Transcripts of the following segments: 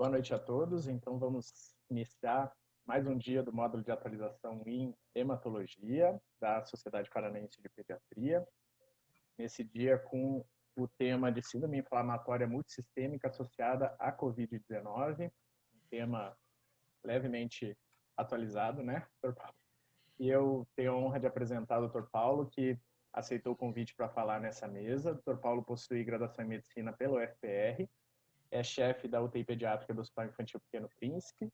Boa noite a todos. Então, vamos iniciar mais um dia do módulo de atualização em hematologia da Sociedade Paranaense de Pediatria. Nesse dia com o tema de síndrome inflamatória multissistêmica associada à Covid-19, um tema levemente atualizado, né, Dr. Paulo? E eu tenho a honra de apresentar o Dr. Paulo, que aceitou o convite para falar nessa mesa. O Dr. Paulo possui graduação em medicina pela UFPR, é chefe da UTI pediátrica do Hospital Infantil Pequeno Príncipe,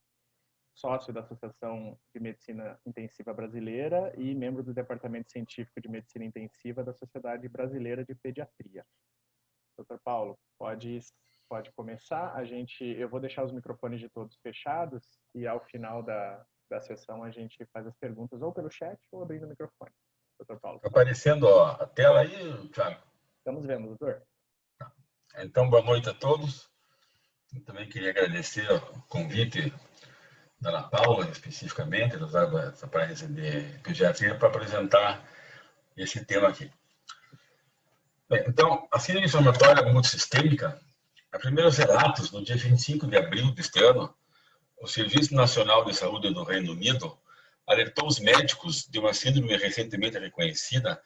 sócio da Associação de Medicina Intensiva Brasileira e membro do Departamento Científico de Medicina Intensiva da Sociedade Brasileira de Pediatria. Dr. Paulo, pode começar. Eu vou deixar os microfones de todos fechados e ao final da sessão a gente faz as perguntas ou pelo chat ou abrindo o microfone. Dr. Paulo. Está aparecendo a tela aí, Thiago? Estamos vendo, doutor. Então, boa noite a todos. Eu também queria agradecer o convite da Ana Paula, especificamente, da Paranaense de Pediatria, para apresentar esse tema aqui. Bem, então, a síndrome inflamatória multissistêmica, a primeiros relatos, no dia 25 de abril deste ano, o Serviço Nacional de Saúde do Reino Unido alertou os médicos de uma síndrome recentemente reconhecida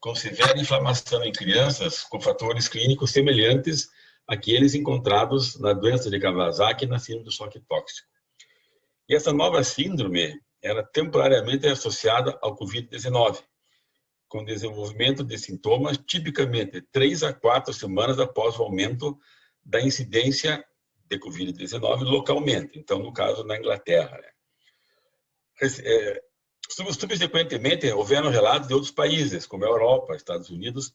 com severa inflamação em crianças com fatores clínicos semelhantes àqueles encontrados na doença de Kawasaki e na síndrome do choque tóxico. E essa nova síndrome era temporariamente associada ao Covid-19, com desenvolvimento de sintomas tipicamente 3 a 4 semanas após o aumento da incidência de Covid-19 localmente, então, no caso, na Inglaterra. Subsequentemente, houveram relatos de outros países, como a Europa, Estados Unidos,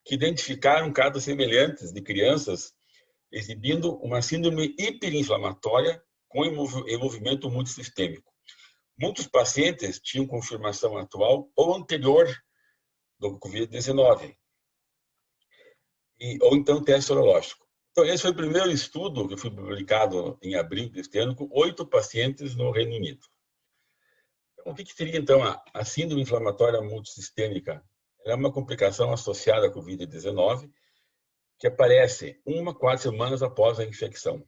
que identificaram casos semelhantes de crianças exibindo uma síndrome hiperinflamatória com envolvimento multissistêmico. Muitos pacientes tinham confirmação atual ou anterior do Covid-19, ou então teste sorológico. Então, esse foi o primeiro estudo que foi publicado em abril deste ano, com 8 pacientes no Reino Unido. Então, o que seria, então, a síndrome inflamatória multissistêmica? Ela é uma complicação associada à Covid-19 que aparece 1 a 4 semanas após a infecção.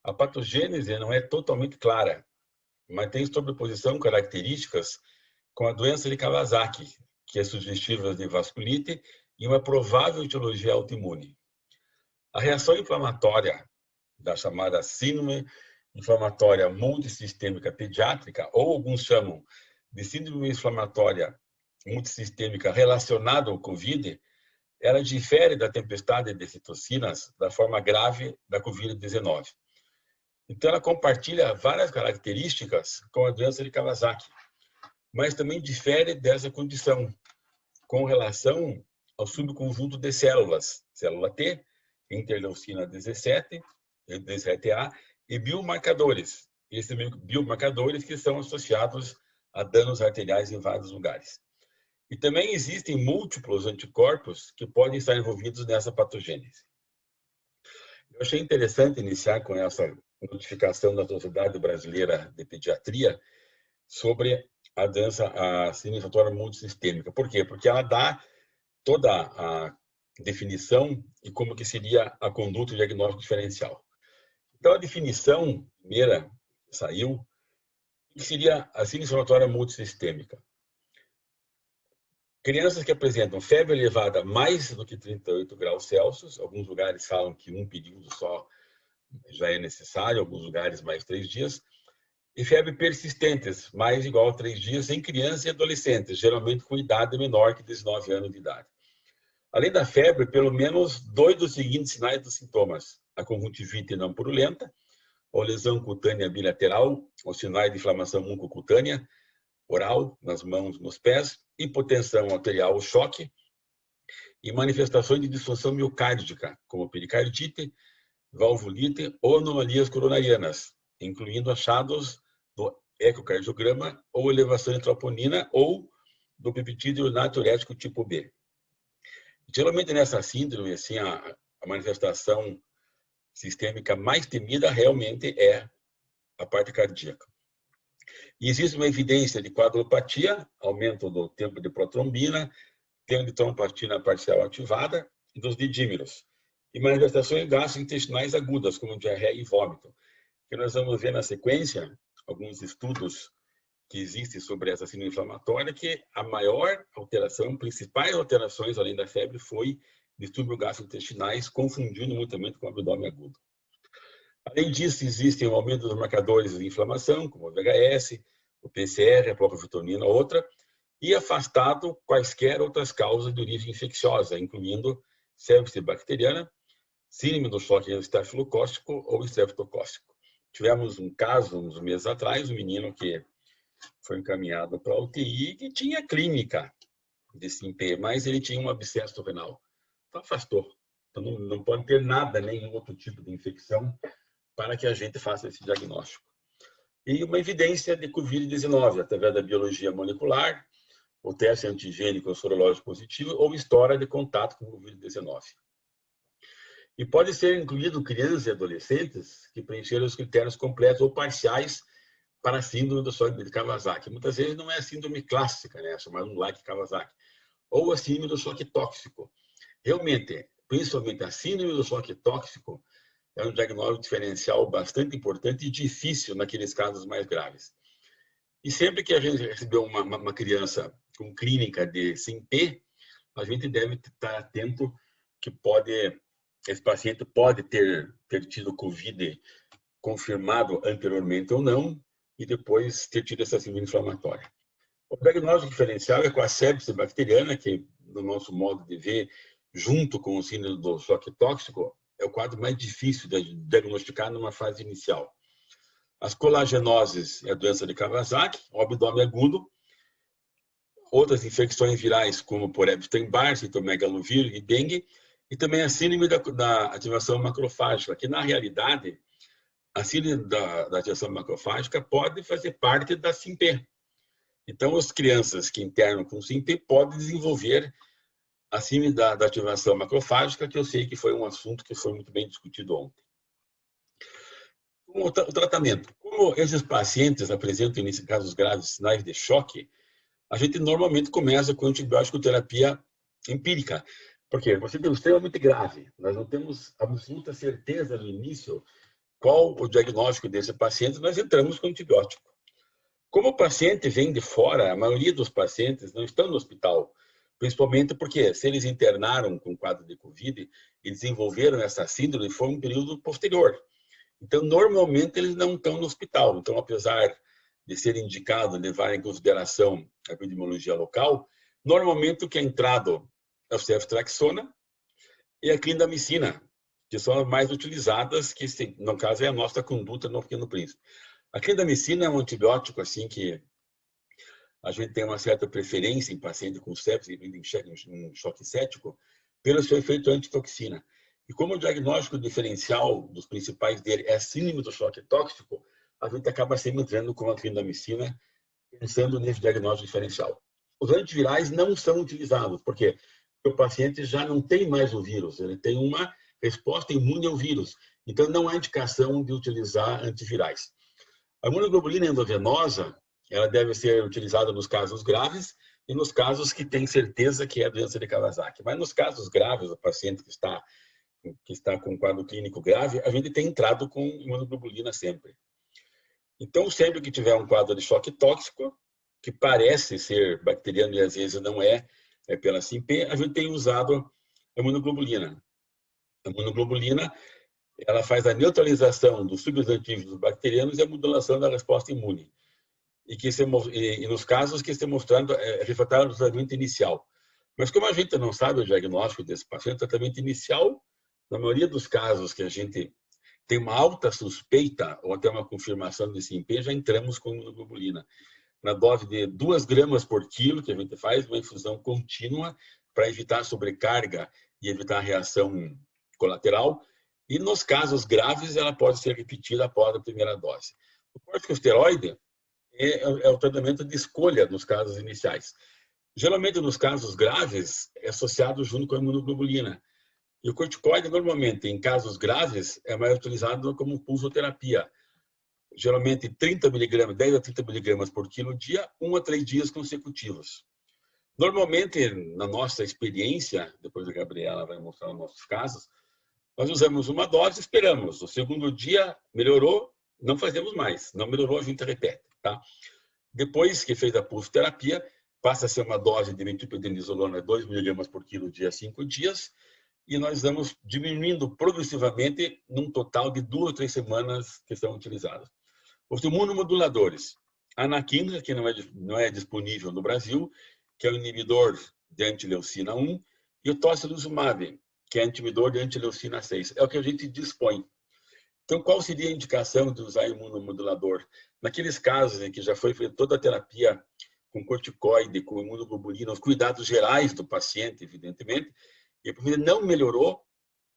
A patogênese não é totalmente clara, mas tem sobreposição características com a doença de Kawasaki, que é sugestiva de vasculite e uma provável etiologia autoimune. A reação inflamatória da chamada síndrome inflamatória multissistêmica pediátrica, ou alguns chamam de síndrome inflamatória multissistêmica relacionada ao COVID, ela difere da tempestade de citocinas da forma grave da Covid-19. Então, ela compartilha várias características com a doença de Kawasaki, mas também difere dessa condição com relação ao subconjunto de células, célula T, interleucina 17, 17A, e biomarcadores. Esses biomarcadores que são associados a danos arteriais em vários lugares. E também existem múltiplos anticorpos que podem estar envolvidos nessa patogênese. Eu achei interessante iniciar com essa notificação da Sociedade Brasileira de Pediatria sobre a doença, a síndrome inflamatória multissistêmica. Por quê? Porque ela dá toda a definição e como que seria a conduta diagnóstico diferencial. Então, a definição primeira que saiu, o que seria a síndrome inflamatória multissistêmica? Crianças que apresentam febre elevada mais do que 38 graus Celsius, alguns lugares falam que um período só já é necessário, alguns lugares mais 3 dias, e febre persistentes, mais igual a 3 dias, em crianças e adolescentes, geralmente com idade menor que 19 anos de idade. Além da febre, pelo menos 2 dos seguintes sinais dos sintomas: a conjuntivite não purulenta, ou lesão cutânea bilateral, ou sinais de inflamação mucocutânea, oral, nas mãos, nos pés, hipotensão arterial ou choque, e manifestações de disfunção miocárdica, como pericardite, valvulite ou anomalias coronarianas, incluindo achados do ecocardiograma ou elevação de troponina ou do peptídeo natriurético tipo B. Geralmente nessa síndrome, assim, a manifestação sistêmica mais temida realmente é a parte cardíaca. E existe uma evidência de quadrilopatia, aumento do tempo de protrombina, tempo de tromboplatina parcial ativada e dos didímeros, e manifestações gastrointestinais agudas, como diarreia e vômito. que nós vamos ver na sequência alguns estudos que existem sobre essa síndrome inflamatória, que a maior alteração, principais alterações além da febre, foi distúrbios gastrointestinais, confundindo muiamente com o abdômen agudo. Além disso, existem o aumento dos marcadores de inflamação, como o VHS, o PCR, a procalcitonina, outra, e afastado quaisquer outras causas de origem infecciosa, incluindo sepse bacteriana, síndrome do choque estafilocócico ou estreptocócico. Tivemos um caso, uns meses atrás, um menino que foi encaminhado para a UTI que tinha clínica de SIMP, mas ele tinha um abscesso renal. Então afastou. Então não pode ter nada, nenhum outro tipo de infecção para que a gente faça esse diagnóstico. E uma evidência de Covid-19, através da biologia molecular, o teste antigênico sorológico positivo ou história de contato com o Covid-19. E pode ser incluído crianças e adolescentes que preencheram os critérios completos ou parciais para a síndrome do choque de Kawasaki. Muitas vezes não é a síndrome clássica, né? É chamada um like Kawasaki. Ou a síndrome do choque tóxico. Realmente, principalmente a síndrome do choque tóxico, é um diagnóstico diferencial bastante importante e difícil naqueles casos mais graves. E sempre que a gente recebeu uma criança com clínica de SIMP, a gente deve estar atento que esse paciente pode ter tido Covid confirmado anteriormente ou não, e depois ter tido essa síndrome inflamatória. O diagnóstico diferencial é com a sepse bacteriana, que, no nosso modo de ver, junto com o síndrome do choque tóxico, é o quadro mais difícil de diagnosticar numa fase inicial. As colagenoses é a doença de Kawasaki, o abdômen agudo, outras infecções virais, como por Epstein-Barr, citomegalovírus e dengue, e também a síndrome da ativação macrofágica, que, na realidade, a síndrome da ativação macrofágica pode fazer parte da SIMP. Então, as crianças que internam com SIMP podem desenvolver a síndrome da ativação macrofágica, que eu sei que foi um assunto que foi muito bem discutido ontem. O tratamento. Como esses pacientes apresentam, em casos graves, sinais de choque, a gente normalmente começa com antibiótico terapia empírica. Porque você tem um extremamente grave. Nós não temos absoluta certeza no início qual o diagnóstico desse paciente, nós entramos com antibiótico. Como o paciente vem de fora, a maioria dos pacientes não estão no hospital, principalmente porque se eles internaram com quadro de Covid e desenvolveram essa síndrome, foi um período posterior. Então, normalmente, eles não estão no hospital. Então, apesar de ser indicado levar em consideração a epidemiologia local, normalmente o que é entrado é o ceftriaxona e a clindamicina, que são as mais utilizadas, que no caso é a nossa conduta no Pequeno Príncipe. A clindamicina é um antibiótico assim que a gente tem uma certa preferência em paciente com sepsis e em choque séptico pelo seu efeito antitoxina. E como o diagnóstico diferencial dos principais dele é a síndrome do choque tóxico, a gente acaba sempre entrando com a clindamicina pensando nesse diagnóstico diferencial. Os antivirais não são utilizados, porque o paciente já não tem mais o vírus, ele tem uma resposta imune ao vírus. Então, não há indicação de utilizar antivirais. A imunoglobulina endovenosa, ela deve ser utilizada nos casos graves e nos casos que tem certeza que é doença de Kawasaki. Mas nos casos graves, o paciente que está com um quadro clínico grave, a gente tem entrado com imunoglobulina sempre. Então, sempre que tiver um quadro de choque tóxico, que parece ser bacteriano e às vezes não é pela SIMP, a gente tem usado a imunoglobulina. A imunoglobulina, ela faz a neutralização dos substantivos bacterianos e a modulação da resposta imune. E nos casos que estão mostrando, refletindo o tratamento inicial. Mas como a gente não sabe o diagnóstico desse paciente, o tratamento inicial, na maioria dos casos que a gente tem uma alta suspeita ou até uma confirmação de SIMP, já entramos com imunoglobulina. Na dose de 2 gramas por quilo, que a gente faz uma infusão contínua para evitar sobrecarga e evitar reação colateral. E nos casos graves, ela pode ser repetida após a primeira dose. O corticosteroide é o tratamento de escolha nos casos iniciais. Geralmente, nos casos graves, é associado junto com a imunoglobulina. E o corticoide, normalmente, em casos graves, é mais utilizado como pulsoterapia. Geralmente 30 mg, 10 a 30 mg por quilo dia, 1 a 3 dias consecutivos. Normalmente, na nossa experiência, depois a Gabriela vai mostrar os nossos casos, nós usamos uma dose e esperamos. No segundo dia, melhorou, não fazemos mais. Não melhorou, a gente repete. Tá? Depois que fez a pulsoterapia, passa a ser uma dose de metilprednisolona 2 mg por quilo dia 5 dias, e nós vamos diminuindo progressivamente num total de 2 ou 3 semanas que são utilizadas. Os imunomoduladores, anakinra, que não é disponível no Brasil, que é o inibidor de antileucina 1, e o tocilizumab, que é inibidor de antileucina 6. É o que a gente dispõe. Então, qual seria a indicação de usar imunomodulador? Naqueles casos em que já foi feita toda a terapia com corticoide, com imunoglobulina, os cuidados gerais do paciente, evidentemente, e a família não melhorou,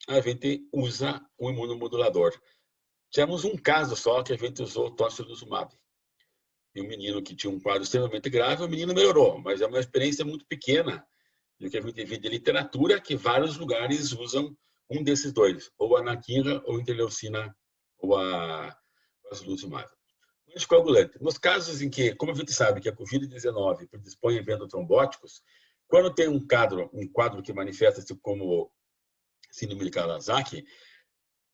a gente usa o imunomodulador. Tivemos um caso só que a gente usou o tocilizumab. E um menino que tinha um quadro extremamente grave, o menino melhorou, mas é uma experiência muito pequena. E o que a gente vê de literatura é que vários lugares usam um desses dois, ou a anakinra, ou a interleucina, ou a tocilizumab. Anticoagulante. Nos casos em que, como a gente sabe que a Covid-19 predispõe a evento trombóticos, quando tem um quadro que manifesta-se como síndrome de Kawasaki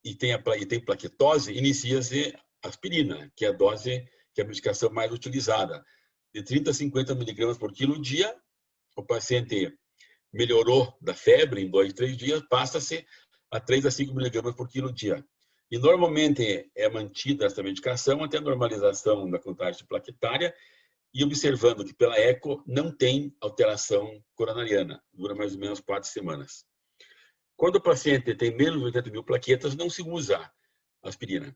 e tem plaquetose, inicia-se aspirina, que é a dose, que é a medicação mais utilizada. De 30 a 50 miligramas por quilo dia, o paciente melhorou da febre em 2, 3 dias, passa-se a 3 a 5 miligramas por quilo dia. E normalmente é mantida essa medicação até a normalização da contagem plaquetária e observando que pela eco não tem alteração coronariana, dura mais ou menos 4 semanas. Quando o paciente tem menos de 80 mil plaquetas, não se usa aspirina.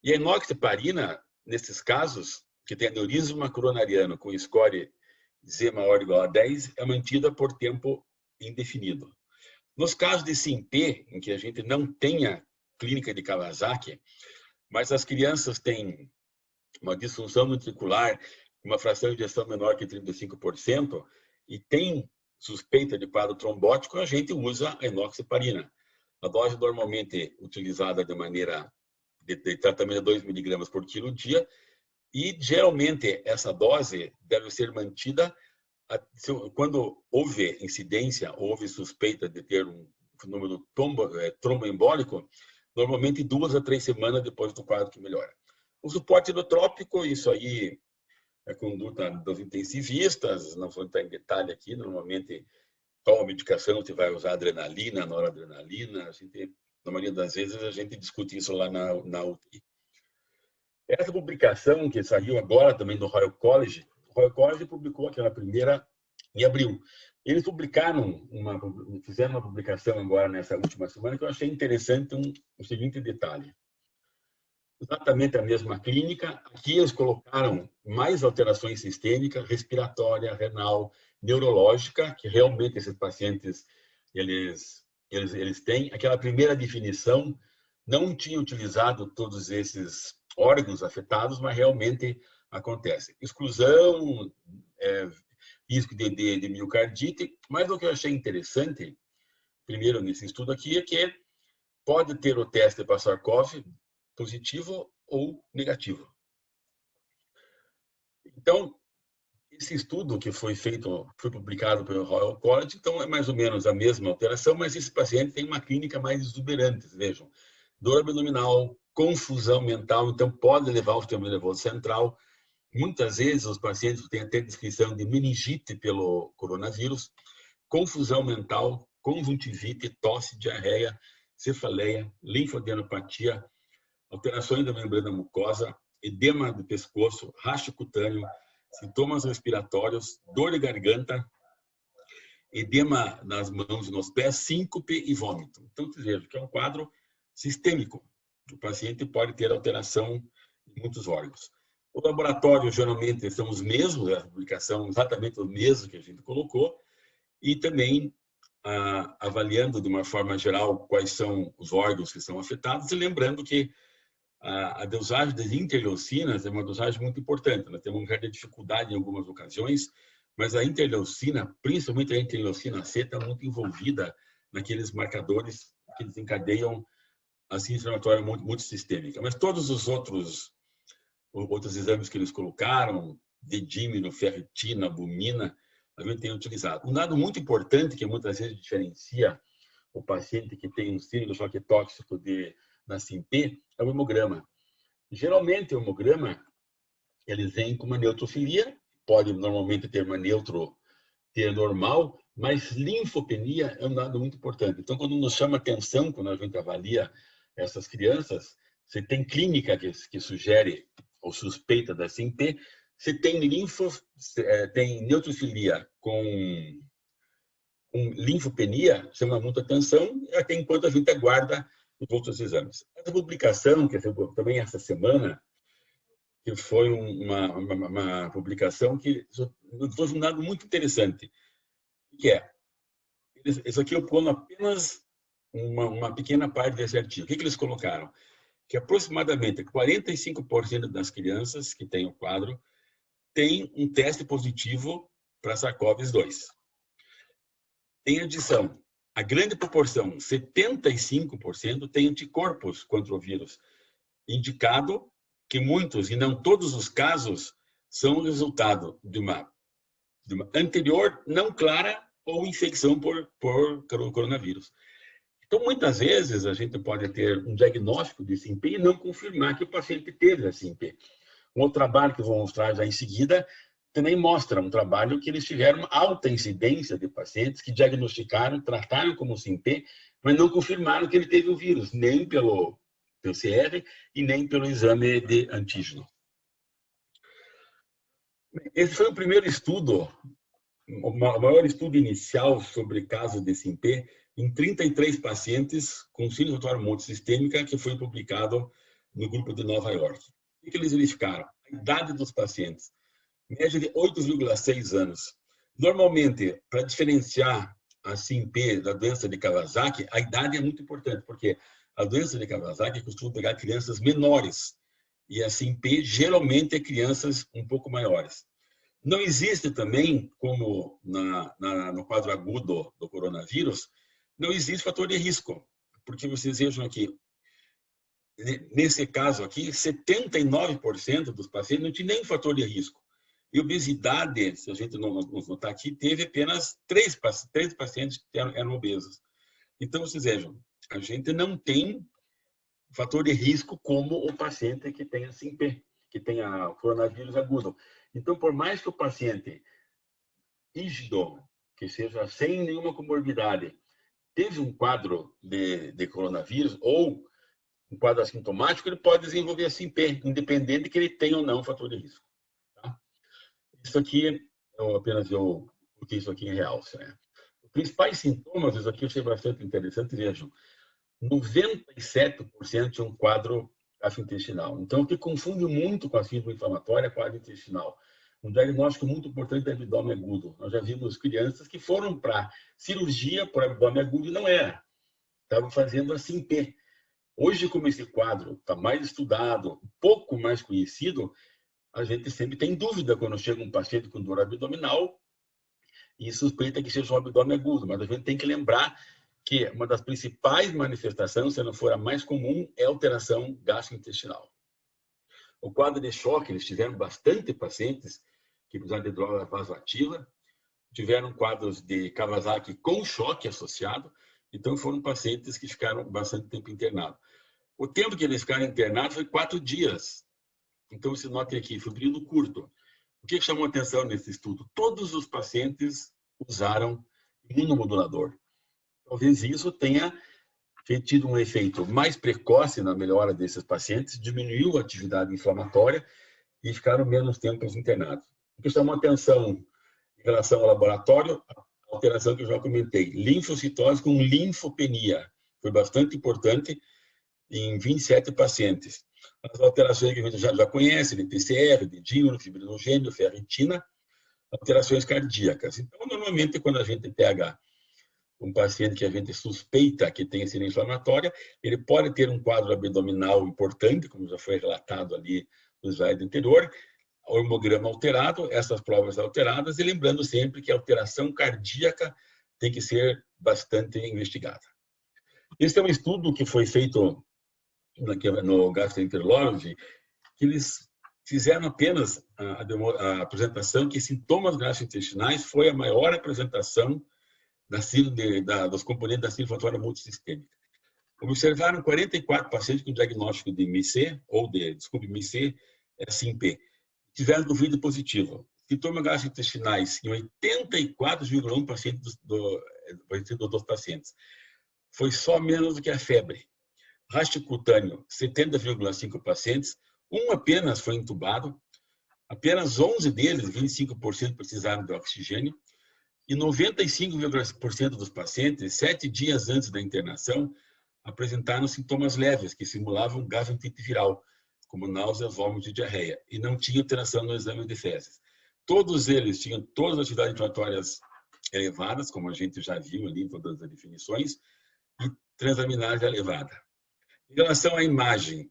E a enoxaparina, nesses casos, que tem aneurisma coronariano com score Z maior ou igual a 10, é mantida por tempo indefinido. Nos casos de SIMP, em que a gente não tenha clínica de Kawasaki, mas as crianças têm uma disfunção ventricular, uma fração de ejeção menor que 35%, e tem suspeita de quadro trombótico, a gente usa a enoxaparina. A dose normalmente utilizada de maneira de tratamento de 2 miligramas por quilo dia, e geralmente essa dose deve ser mantida quando houve incidência, houve suspeita de ter um fenômeno tromboembólico, normalmente 2 a 3 semanas depois do quadro que melhora. O suporte endotrópico, isso aí é conduta dos intensivistas, não vou entrar em detalhe aqui, normalmente qual medicação você vai usar, adrenalina, noradrenalina, na maioria das vezes a gente discute isso lá na UTI. Essa publicação que saiu agora também do Royal College, o Royal College publicou aquela primeira em abril. Eles fizeram uma publicação agora nessa última semana que eu achei interessante o seguinte detalhe. Exatamente a mesma clínica, aqui eles colocaram mais alterações sistêmicas, respiratória, renal, neurológica, que realmente esses pacientes eles têm. Aquela primeira definição não tinha utilizado todos esses órgãos afetados, mas realmente acontece. Exclusão, risco de miocardite, mas o que eu achei interessante, primeiro nesse estudo aqui, é que pode ter o teste para SARS-CoV positivo ou negativo. Então, esse estudo que foi publicado pelo Royal College, então é mais ou menos a mesma alteração, mas esse paciente tem uma clínica mais exuberante, vejam. Dor abdominal, confusão mental, então pode levar ao sistema nervoso central. Muitas vezes os pacientes têm até descrição de meningite pelo coronavírus, confusão mental, conjuntivite, tosse, diarreia, cefaleia, linfadenopatia, alterações da membrana mucosa, edema do pescoço, racho cutâneo, sintomas respiratórios, dor de garganta, edema nas mãos e nos pés, síncope e vômito. Então, vocês vejam que é um quadro sistêmico. O paciente pode ter alteração em muitos órgãos. O laboratório, geralmente, são os mesmos, a publicação exatamente os mesmos que a gente colocou, e também avaliando de uma forma geral quais são os órgãos que são afetados, e lembrando que a dosagem das interleucinas é uma dosagem muito importante. Nós temos uma certa dificuldade em algumas ocasiões, mas a interleucina, principalmente a interleucina C, está muito envolvida naqueles marcadores que desencadeiam a síndrome inflamatória multissistêmica. Mas todos os outros exames que eles colocaram, dedímero, ferritina, albumina, a gente tem utilizado. Um dado muito importante que muitas vezes diferencia o paciente que tem um síndrome de choque tóxico na SIMP é o hemograma. Geralmente, o hemograma, eles vêm com uma neutrofilia, pode normalmente ter uma neutro ter normal, mas linfopenia é um dado muito importante. Então, quando nos chama atenção, quando a gente avalia essas crianças, você tem clínica que sugere ou suspeita da SIMP, você tem tem neutrofilia com linfopenia, chama muita atenção, até enquanto a gente aguarda os outros exames. Essa publicação, que também essa semana, que foi uma publicação que foi um dado muito interessante, que é, isso aqui eu ponho apenas uma pequena parte desse artigo. O que eles colocaram? Que aproximadamente 45% das crianças que têm o quadro têm um teste positivo para SARS-CoV-2. Em adição, a grande proporção, 75%, tem anticorpos contra o vírus, indicado que muitos, e não todos os casos, são resultado de uma anterior não clara ou infecção por coronavírus. Então, muitas vezes, a gente pode ter um diagnóstico de SIMP e não confirmar que o paciente teve a SIMP. Um outro trabalho que eu vou mostrar já em seguida também mostra um trabalho que eles tiveram alta incidência de pacientes que diagnosticaram, trataram como SIMP, mas não confirmaram que ele teve o vírus, nem pelo PCR e nem pelo exame de antígeno. Esse foi o primeiro estudo, o maior estudo inicial sobre casos de SIMP, em 33 pacientes com síndrome respiratória multissistêmica, que foi publicado no grupo de Nova York. O que eles verificaram? A idade dos pacientes, média de 8,6 anos. Normalmente, para diferenciar a SIMP da doença de Kawasaki, a idade é muito importante, porque a doença de Kawasaki costuma pegar crianças menores, e a SIMP geralmente é crianças um pouco maiores. Não existe também, como no quadro agudo do coronavírus, não existe fator de risco, porque vocês vejam aqui, nesse caso aqui, 79% dos pacientes não tinham nenhum fator de risco. E obesidade, se a gente não notar aqui, teve apenas 3 pacientes que eram obesos. Então, vocês vejam, a gente não tem fator de risco como o paciente que tem a SIMP, que tem a coronavírus agudo. Então, por mais que o paciente rígido, que seja sem nenhuma comorbidade, teve um quadro de coronavírus ou um quadro assintomático, ele pode desenvolver a SIMP, independente de que ele tenha ou não fator de risco. Tá? Isso aqui, eu coloquei isso aqui em realce. Né? Os principais sintomas, isso aqui eu achei bastante interessante, vejam, 97% tinha um quadro gastrointestinal. Então, o que confunde muito com a síndrome inflamatória é a quadro intestinal. Um diagnóstico muito importante é abdômen agudo. Nós já vimos crianças que foram para cirurgia por abdômen agudo e não era. Estavam fazendo a SIMP. Hoje, como esse quadro está mais estudado, um pouco mais conhecido, a gente sempre tem dúvida quando chega um paciente com dor abdominal e suspeita que seja um abdômen agudo. Mas a gente tem que lembrar que uma das principais manifestações, se não for a mais comum, é a alteração gastrointestinal. O quadro de choque, eles tiveram bastante pacientes que precisaram de droga vasoativa, tiveram quadros de Kawasaki com choque associado, então foram pacientes que ficaram bastante tempo internados. O tempo que eles ficaram internados foi 4 dias. Então, você nota aqui, foi um período curto. O que chamou a atenção nesse estudo? Todos os pacientes usaram imunomodulador. Talvez isso tenha tido um efeito mais precoce na melhora desses pacientes, diminuiu a atividade inflamatória e ficaram menos tempo internados. O que chamou a atenção em relação ao laboratório, a alteração que eu já comentei, linfocitose com linfopenia. Foi bastante importante em 27 pacientes. As alterações que a gente já conhece, de PCR, de dímero, fibrinogênio, ferritina, alterações cardíacas. Então, normalmente, quando a gente pega um paciente que a gente suspeita que tem síndrome inflamatória, ele pode ter um quadro abdominal importante, como já foi relatado ali no slide anterior, o hemograma alterado, essas provas alteradas, e lembrando sempre que a alteração cardíaca tem que ser bastante investigada. Esse é um estudo que foi feito no Gastroenterology, que eles fizeram apenas a apresentação que sintomas gastrointestinais foi a maior apresentação dos componentes da síndrome inflamatória multissistêmica. Observaram 44 pacientes com diagnóstico de MIC, SIMP, tiveram Covid positivo. Sintomas gastrointestinais em 84,1% dos pacientes. Foi só menos do que a febre. Rastro cutâneo, 70,5 pacientes. Um apenas foi entubado. Apenas 11 deles, 25%, precisaram de oxigênio. E 95,% dos pacientes, 7 dias antes da internação, apresentaram sintomas leves, que simulavam gastroenterite viral, como náuseas, vômitos e diarreia, e não tinha alteração no exame de fezes. Todos eles tinham todas as atividades inflamatórias elevadas, como a gente já viu ali em todas as definições, e transaminase elevada. Em relação à imagem,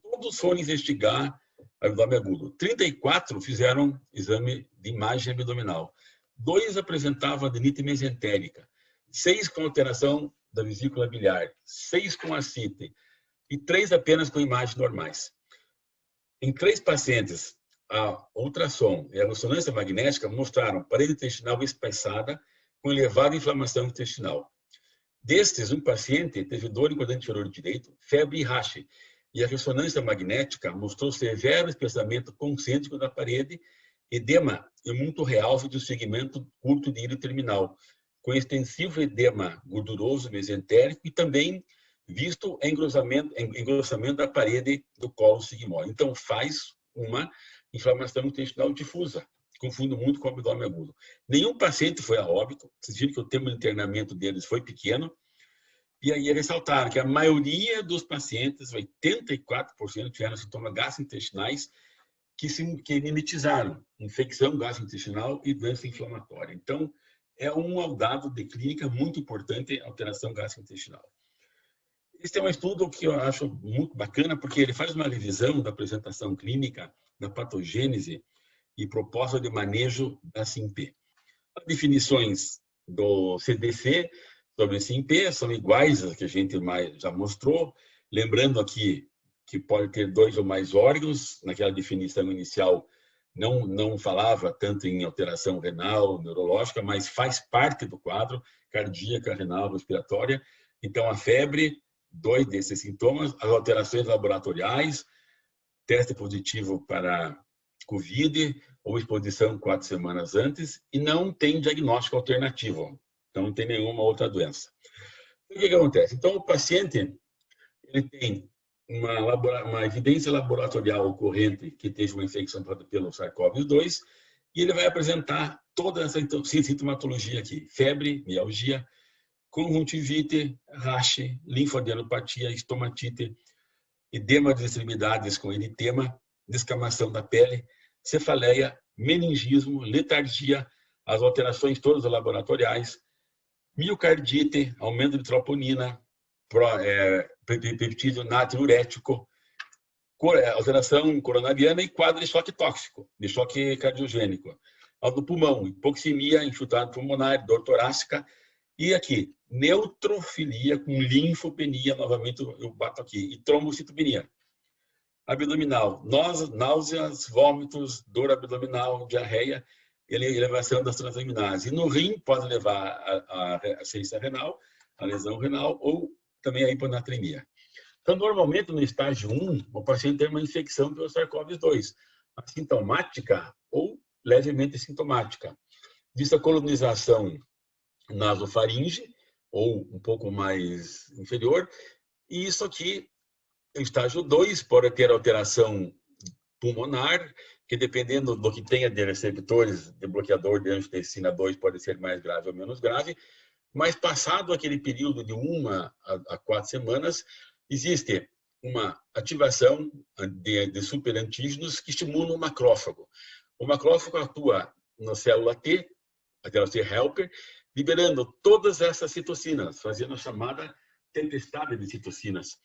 todos foram investigar abdômen agudo. 34 fizeram exame de imagem abdominal. 2 apresentavam adenite mesentérica. 6 com alteração da vesícula biliar. 6 com ascite. E 3 apenas com imagens normais. Em 3 pacientes, a ultrassom e a ressonância magnética mostraram parede intestinal espaçada com elevada inflamação intestinal. Destes, um paciente teve dor em quadrante inferior direito, febre e rache, e a ressonância magnética mostrou severo espessamento concêntrico da parede, edema e muito realce do segmento curto de íleo terminal, com extensivo edema gorduroso mesentérico e também visto engrossamento da parede do colo sigmoide. Então, faz uma inflamação intestinal difusa, confundo muito com o abdômen agudo. Nenhum paciente foi a óbito, vocês viram que o tempo de internamento deles foi pequeno, e aí ressaltaram que a maioria dos pacientes, 84%, tiveram sintomas gastrointestinais que mimetizaram infecção gastrointestinal e doença inflamatória. Então, é um dado de clínica muito importante, alteração gastrointestinal. Esse é um estudo que eu acho muito bacana, porque ele faz uma revisão da apresentação clínica, da patogênese e proposta de manejo da SIMP. As definições do CDC sobre SIMP são iguais às que a gente já mostrou, lembrando aqui que pode ter 2 ou mais órgãos. Naquela definição inicial não falava tanto em alteração renal, neurológica, mas faz parte do quadro cardíaca, renal, respiratória. Então, a febre, 2 desses sintomas, as alterações laboratoriais, teste positivo para Covid ou exposição 4 semanas antes, e não tem diagnóstico alternativo, então não tem nenhuma outra doença. O que acontece? Então, o paciente ele tem uma evidência laboratorial ocorrente que teve uma infecção pelo SARS-CoV-2 e ele vai apresentar toda essa sintomatologia aqui: febre, mialgia, conjuntivite, rache, linfadenopatia, estomatite, edema das extremidades com eritema, descamação da pele, cefaleia, meningismo, letargia, as alterações todas laboratoriais, miocardite, aumento de troponina, peptídeo natriurético, alteração coronariana e quadro de choque tóxico, de choque cardiogênico. Do pulmão, hipoxemia, enxutada pulmonar, dor torácica. E aqui, neutrofilia com linfopenia, novamente eu bato aqui, e trombocitopenia. Abdominal, náuseas, vômitos, dor abdominal, diarreia, elevação das transaminases. E no rim pode levar a ciência renal, a lesão renal ou também a hiponatremia. Então, normalmente, no estágio 1, o paciente tem uma infecção pelo SARS-CoV-2, assintomática ou levemente sintomática. Vista a colonização nasofaringe, ou um pouco mais inferior, e isso aqui, o estágio 2, pode ter alteração pulmonar, que dependendo do que tenha de receptores de bloqueador de angiotensina 2, pode ser mais grave ou menos grave, mas passado aquele período de 1 a 4 semanas, existe uma ativação de superantígenos que estimulam o macrófago. O macrófago atua na célula T, a célula T helper, liberando todas essas citocinas, fazendo a chamada tempestade de citocinas.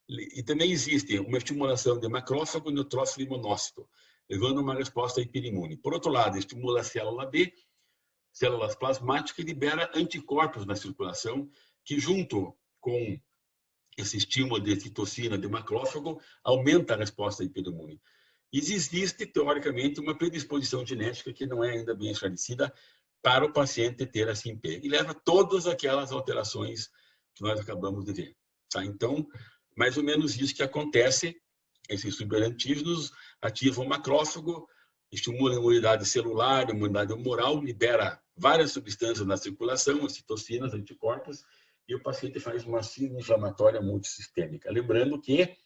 E também existe uma estimulação de macrófago, neutrófilo e monócito, levando uma resposta hiperimune. Por outro lado, estimula a célula B, células plasmáticas, e libera anticorpos na circulação, que junto com esse estímulo de citocina de macrófago aumenta a resposta hiperimune. Existe, teoricamente, uma predisposição genética que não é ainda bem esclarecida para o paciente ter a SIMP, e leva todas aquelas alterações que nós acabamos de ver. Tá? Então, mais ou menos isso que acontece. Esses superantígenos ativam o macrófago, estimulam a imunidade celular, a imunidade humoral, libera várias substâncias na circulação, as citocinas, anticorpos, e o paciente faz uma síndrome inflamatória multissistêmica. Lembrando que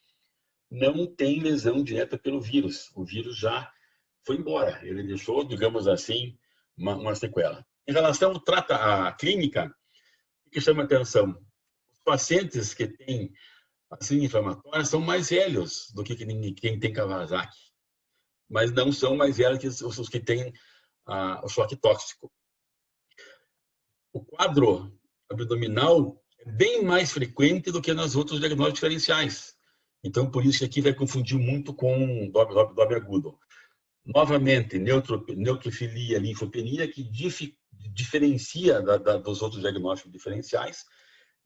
não tem lesão direta pelo vírus. O vírus já foi embora. Ele deixou, digamos assim, uma sequela. Em relação à clínica, o que chama atenção? Os pacientes que têm a síndrome inflamatória são mais velhos do que quem tem Kawasaki, mas não são mais velhos que os que têm o choque tóxico. O quadro abdominal é bem mais frequente do que nos outros diagnósticos diferenciais. Então, por isso que aqui vai confundir muito com do abdômen agudo. Novamente, neutrofilia, linfopenia, que diferencia dos outros diagnósticos diferenciais.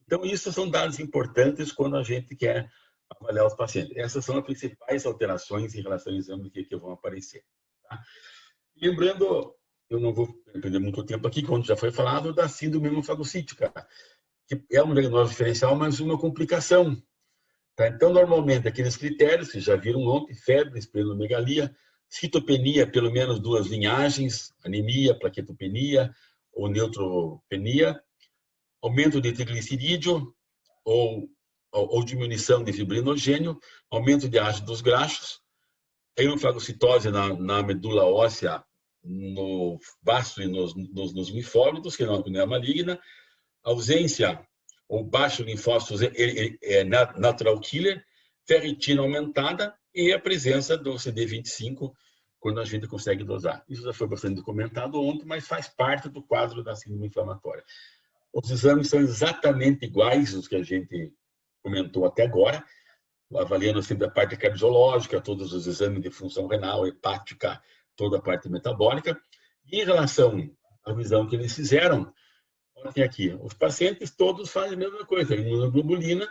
Então, isso são dados importantes quando a gente quer avaliar os pacientes. Essas são as principais alterações em relação ao exame que vão aparecer. Tá? Lembrando, eu não vou perder muito tempo aqui, quando já foi falado, da síndrome hemofagocítica, que é um diagnóstico diferencial, mas uma complicação. Tá? Então, normalmente, aqueles critérios, que já viram ontem, febre, esplenomegalia, citopenia, pelo menos 2 linhagens, anemia, plaquetopenia ou neutropenia, aumento de triglicerídeo ou diminuição de fibrinogênio, aumento de ácidos graxos, hemofagocitose na medula óssea, no vaso e nos linfólitos, que não é maligna, ausência ou baixo linfócitos é natural killer, ferritina aumentada e a presença do CD25 quando a gente consegue dosar. Isso já foi bastante comentado ontem, mas faz parte do quadro da síndrome inflamatória. Os exames são exatamente iguais aos que a gente comentou até agora, avaliando sempre a parte cardiológica, todos os exames de função renal, hepática, toda a parte metabólica. E em relação à visão que eles fizeram, olha aqui, os pacientes todos fazem a mesma coisa, imunoglobulina,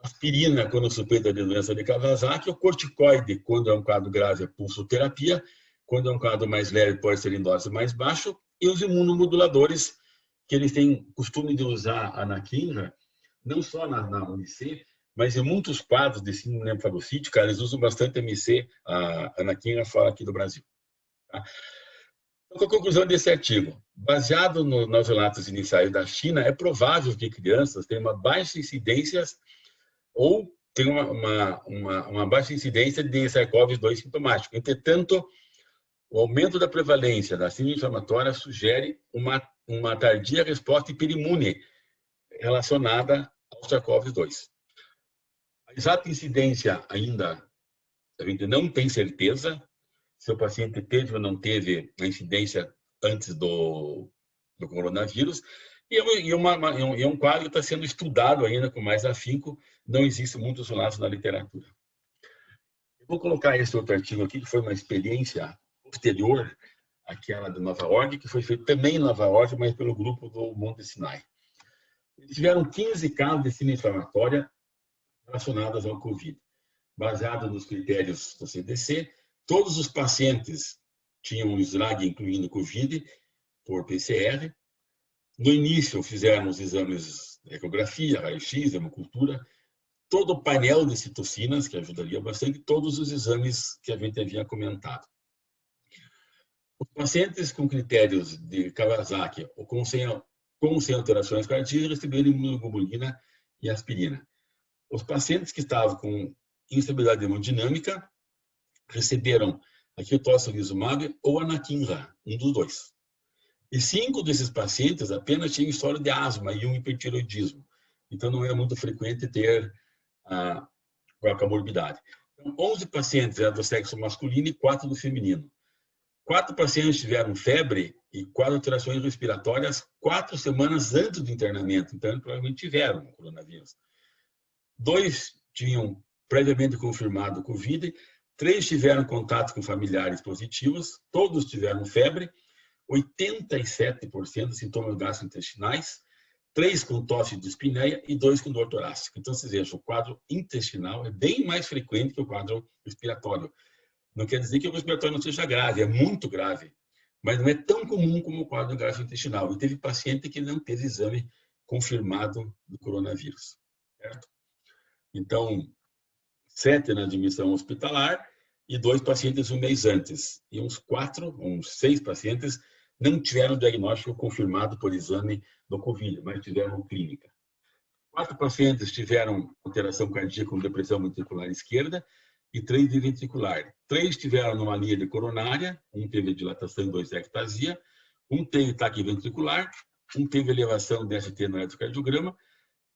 aspirina quando suspeita de doença de Kawasaki, o corticoide quando é um quadro grave é pulsoterapia, quando é um quadro mais leve pode ser em dose mais baixo, e os imunomoduladores que eles têm costume de usar a anakinra, não só na UNIC, mas em muitos quadros de síndrome hemofagocítica, eles usam bastante MC, a anakinra fora aqui do Brasil. Tá? Então, a conclusão desse artigo, baseado nos relatos iniciais da China, é provável que crianças tenham uma baixa incidência ou tenham uma baixa incidência de SARS-CoV-2 sintomático. Entretanto, o aumento da prevalência da síndrome inflamatória sugere uma tardia resposta hiperimune relacionada ao SARS-CoV-2. A exata incidência ainda a gente não tem certeza se o paciente teve ou não teve a incidência antes do coronavírus, e é um quadro que está sendo estudado ainda com mais afinco, não existe muitos relatos na literatura. Eu vou colocar esse outro artigo aqui, que foi uma experiência posterior àquela de Nova York, que foi feita também em Nova York, mas pelo grupo do Monte Sinai. Eles tiveram 15 casos de síndrome inflamatória relacionados ao Covid. Baseado nos critérios do CDC, todos os pacientes tinham um SLAG incluindo Covid por PCR. No início, fizeram os exames de ecografia, raio-x, hemocultura, todo o painel de citocinas, que ajudaria bastante, todos os exames que a gente havia comentado. Os pacientes com critérios de Kawasaki ou com sem alterações cardíacas receberam imunoglobulina e aspirina. Os pacientes que estavam com instabilidade hemodinâmica receberam aqui o tocilizumab ou anakinra, um dos dois. E 5 desses pacientes apenas tinham história de asma e um hipertiroidismo. Então, não era muito frequente ter a comorbidade. Então, 11 pacientes eram do sexo masculino e 4 do feminino. 4 pacientes tiveram febre e 4 alterações respiratórias 4 semanas antes do internamento. Então, provavelmente tiveram o coronavírus. 2 tinham previamente confirmado o Covid. 3 tiveram contato com familiares positivos. Todos tiveram febre. 87% de sintomas gastrointestinais. 3 com tosse de espineia e 2 com dor torácica. Então, vocês vejam, o quadro intestinal é bem mais frequente que o quadro respiratório. Não quer dizer que o respiratório não seja grave, é muito grave, mas não é tão comum como o quadro gastrointestinal. E teve paciente que não teve exame confirmado do coronavírus. certo? Então, 7 na admissão hospitalar e 2 pacientes um mês antes. E uns 6 pacientes não tiveram diagnóstico confirmado por exame do Covid, mas tiveram clínica. 4 pacientes tiveram alteração cardíaca com depressão ventricular esquerda e 3 de ventricular. 3 tiveram anomalia de coronária, um teve dilatação e 2 ectasia, um teve ataque ventricular, um teve elevação de ST no eletrocardiograma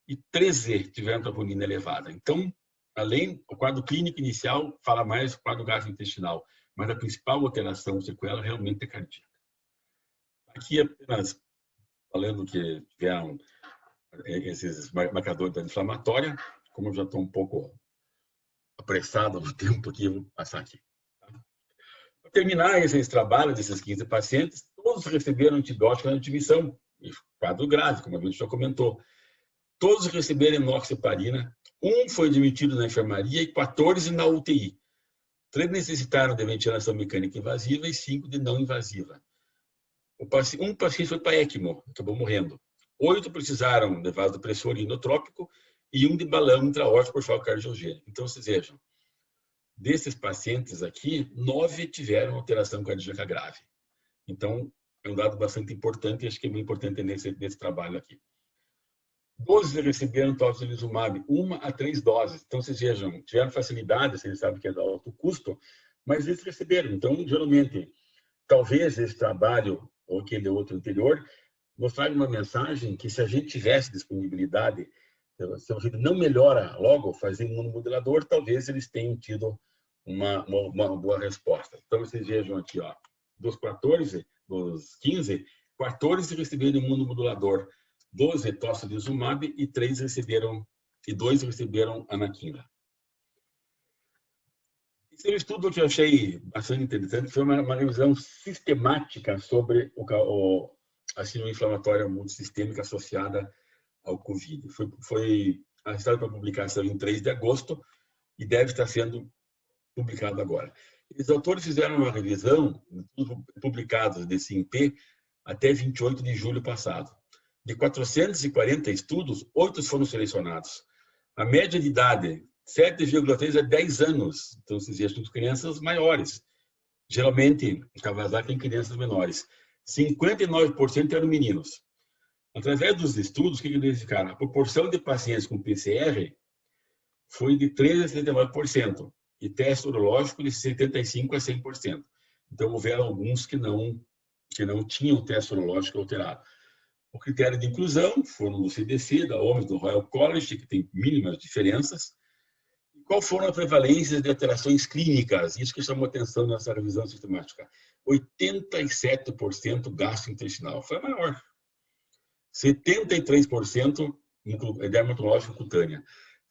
e 13 tiveram troponina elevada. Então, além, o quadro clínico inicial fala mais do quadro gastrointestinal, mas a principal alteração sequela realmente é cardíaca. Aqui apenas falando que tiveram esses marcadores da inflamatória, como eu já estou um pouco apressado no tempo aqui, eu vou passar aqui. Para terminar esses trabalhos desses 15 pacientes, todos receberam antibiótico na admissão, quadro grave, como a gente já comentou. Todos receberam enoxaparina, um foi admitido na enfermaria e 14 na UTI. 3 necessitaram de ventilação mecânica invasiva e 5 de não invasiva. Um paciente foi para ECMO, acabou morrendo. 8 precisaram de vasopressor inotrópico e 1 de balão intraórtico por choque cardiogênico. Então, vocês vejam, desses pacientes aqui, 9 tiveram alteração cardíaca grave. Então, é um dado bastante importante e acho que é muito importante nesse trabalho aqui. 12 receberam tocilizumab, 1 a 3 doses. Então, vocês vejam, tiveram facilidade, vocês sabem que é de alto custo, mas eles receberam. Então, geralmente, talvez esse trabalho, ou aquele outro anterior, mostrar uma mensagem que se a gente tivesse disponibilidade, se a gente não melhora logo fazer imunomodulador, talvez eles tenham tido uma boa resposta. Então, vocês vejam aqui, ó, dos 15, 14 receberam imunomodulador, 12 tocilizumab e 2 receberam anakinra. Esse estudo que eu achei bastante interessante foi uma revisão sistemática sobre a síndrome inflamatória multissistêmica associada ao Covid. Foi arrastado para publicação em 3 de agosto e deve estar sendo publicado agora. Os autores fizeram uma revisão, publicados desse INPE, até 28 de julho passado. De 440 estudos, 8 foram selecionados. A média de idade, 7,3 a 10 anos. Então, vocês vejam crianças maiores. Geralmente, o Kawasaki tem crianças menores. 59% eram meninos. Através dos estudos, o que eles verificaram? A proporção de pacientes com PCR foi de 13% a 79%. E teste urológico de 75% a 100%. Então, houveram alguns que não tinham o teste urológico alterado. O critério de inclusão foram do CDC, da OMS, do Royal College, que tem mínimas diferenças. E qual foram as prevalências de alterações clínicas? Isso que chamou atenção nessa revisão sistemática. 87% gastrointestinal, foi a maior. 73% dermatológico cutânea.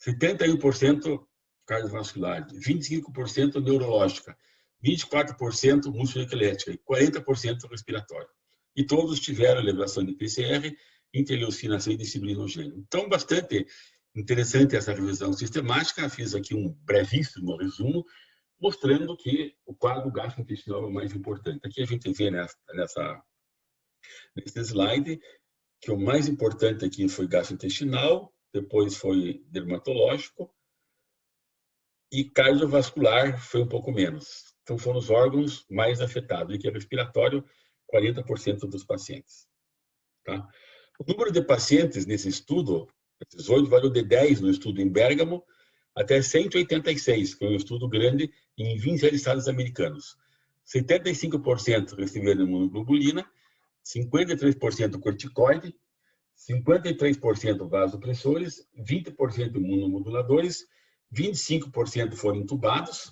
71% cardiovascular. 25% neurológica. 24% músculo-esquelética e 40% respiratório. E todos tiveram elevação de PCR, interleucina C e disciplinogênio. Então, bastante interessante essa revisão sistemática. Fiz aqui um brevíssimo resumo, mostrando que o quadro gastrointestinal é o mais importante. Aqui a gente vê nesse slide que o mais importante aqui foi gastrointestinal, depois foi dermatológico e cardiovascular foi um pouco menos. Então, foram os órgãos mais afetados, e que é respiratório, 40% dos pacientes. Tá? O número de pacientes nesse estudo, esses 8, variou de 10 no estudo em Bérgamo até 186, que é um estudo grande em 27 estados americanos. 75% receberam imunoglobulina, 53% corticoide, 53% vasopressores, 20% imunomoduladores, 25% foram intubados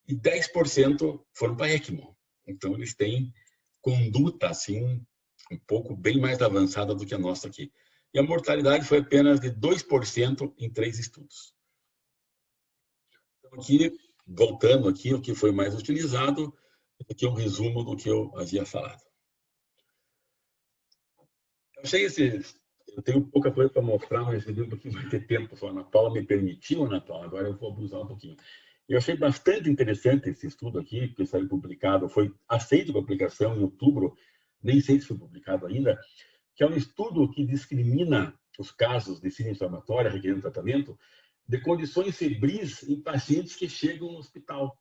e 10% foram para ECMO. Então, eles têm conduta, assim, um pouco bem mais avançada do que a nossa aqui. E a mortalidade foi apenas de 2% em 3 estudos. Então, aqui, voltando aqui, o que foi mais utilizado, aqui é um resumo do que eu havia falado. Eu tenho pouca coisa para mostrar, mas eu um pouquinho vai ter tempo só. A Ana Paula me permitiu, Ana Paula, agora eu vou abusar um pouquinho. Eu achei bastante interessante esse estudo aqui, que saiu publicado, foi aceito para publicação em outubro, nem sei se foi publicado ainda, que é um estudo que discrimina os casos de síndrome inflamatória requerendo tratamento, de condições febris em pacientes que chegam no hospital.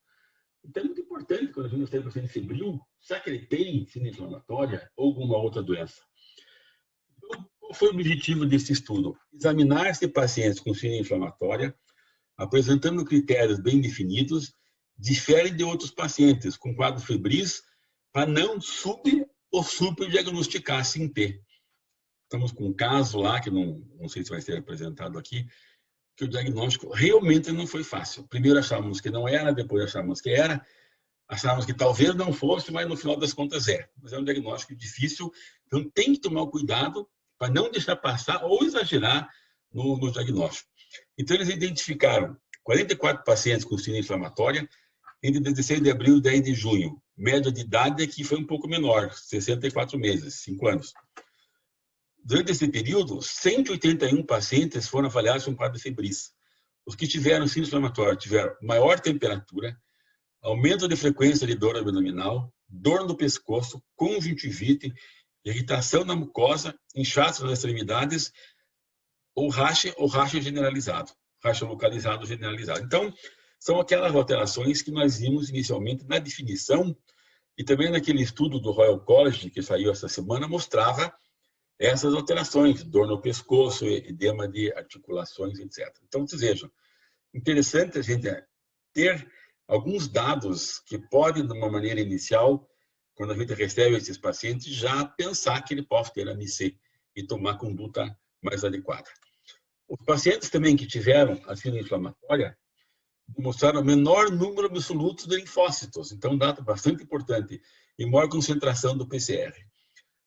Então, é muito importante, quando a gente tem um paciente febril, será que ele tem síndrome inflamatória ou alguma outra doença? Então, qual foi o objetivo desse estudo? Examinar esses pacientes com síndrome inflamatória, apresentando critérios bem definidos, diferem de outros pacientes com quadro febris, para não ou superdiagnosticar SINP. Estamos com um caso lá, que não sei se vai ser apresentado aqui, que o diagnóstico realmente não foi fácil. Primeiro achávamos que não era, depois achávamos que era, achávamos que talvez não fosse, mas no final das contas é. Mas é um diagnóstico difícil, então tem que tomar cuidado para não deixar passar ou exagerar no diagnóstico. Então, eles identificaram 44 pacientes com síndrome inflamatória entre 16 de abril e 10 de junho. Média de idade que foi um pouco menor, 64 meses, 5 anos. Durante esse período, 181 pacientes foram avaliados com quadro febris. Os que tiveram síndrome inflamatória tiveram maior temperatura, aumento de frequência de dor abdominal, dor no pescoço, conjuntivite, irritação na mucosa, inchaço nas extremidades, ou racha generalizado, racha localizado generalizado. Então, são aquelas alterações que nós vimos inicialmente na definição e também naquele estudo do Royal College, que saiu essa semana, mostrava essas alterações, dor no pescoço, edema de articulações, etc. Então, vocês vejam, interessante a gente ter alguns dados que podem, de uma maneira inicial, quando a gente recebe esses pacientes, já pensar que ele pode ter AMC e tomar conduta mais adequada. Os pacientes também que tiveram a síndrome inflamatória mostraram o menor número absoluto de linfócitos, então um dado bastante importante, e maior concentração do PCR.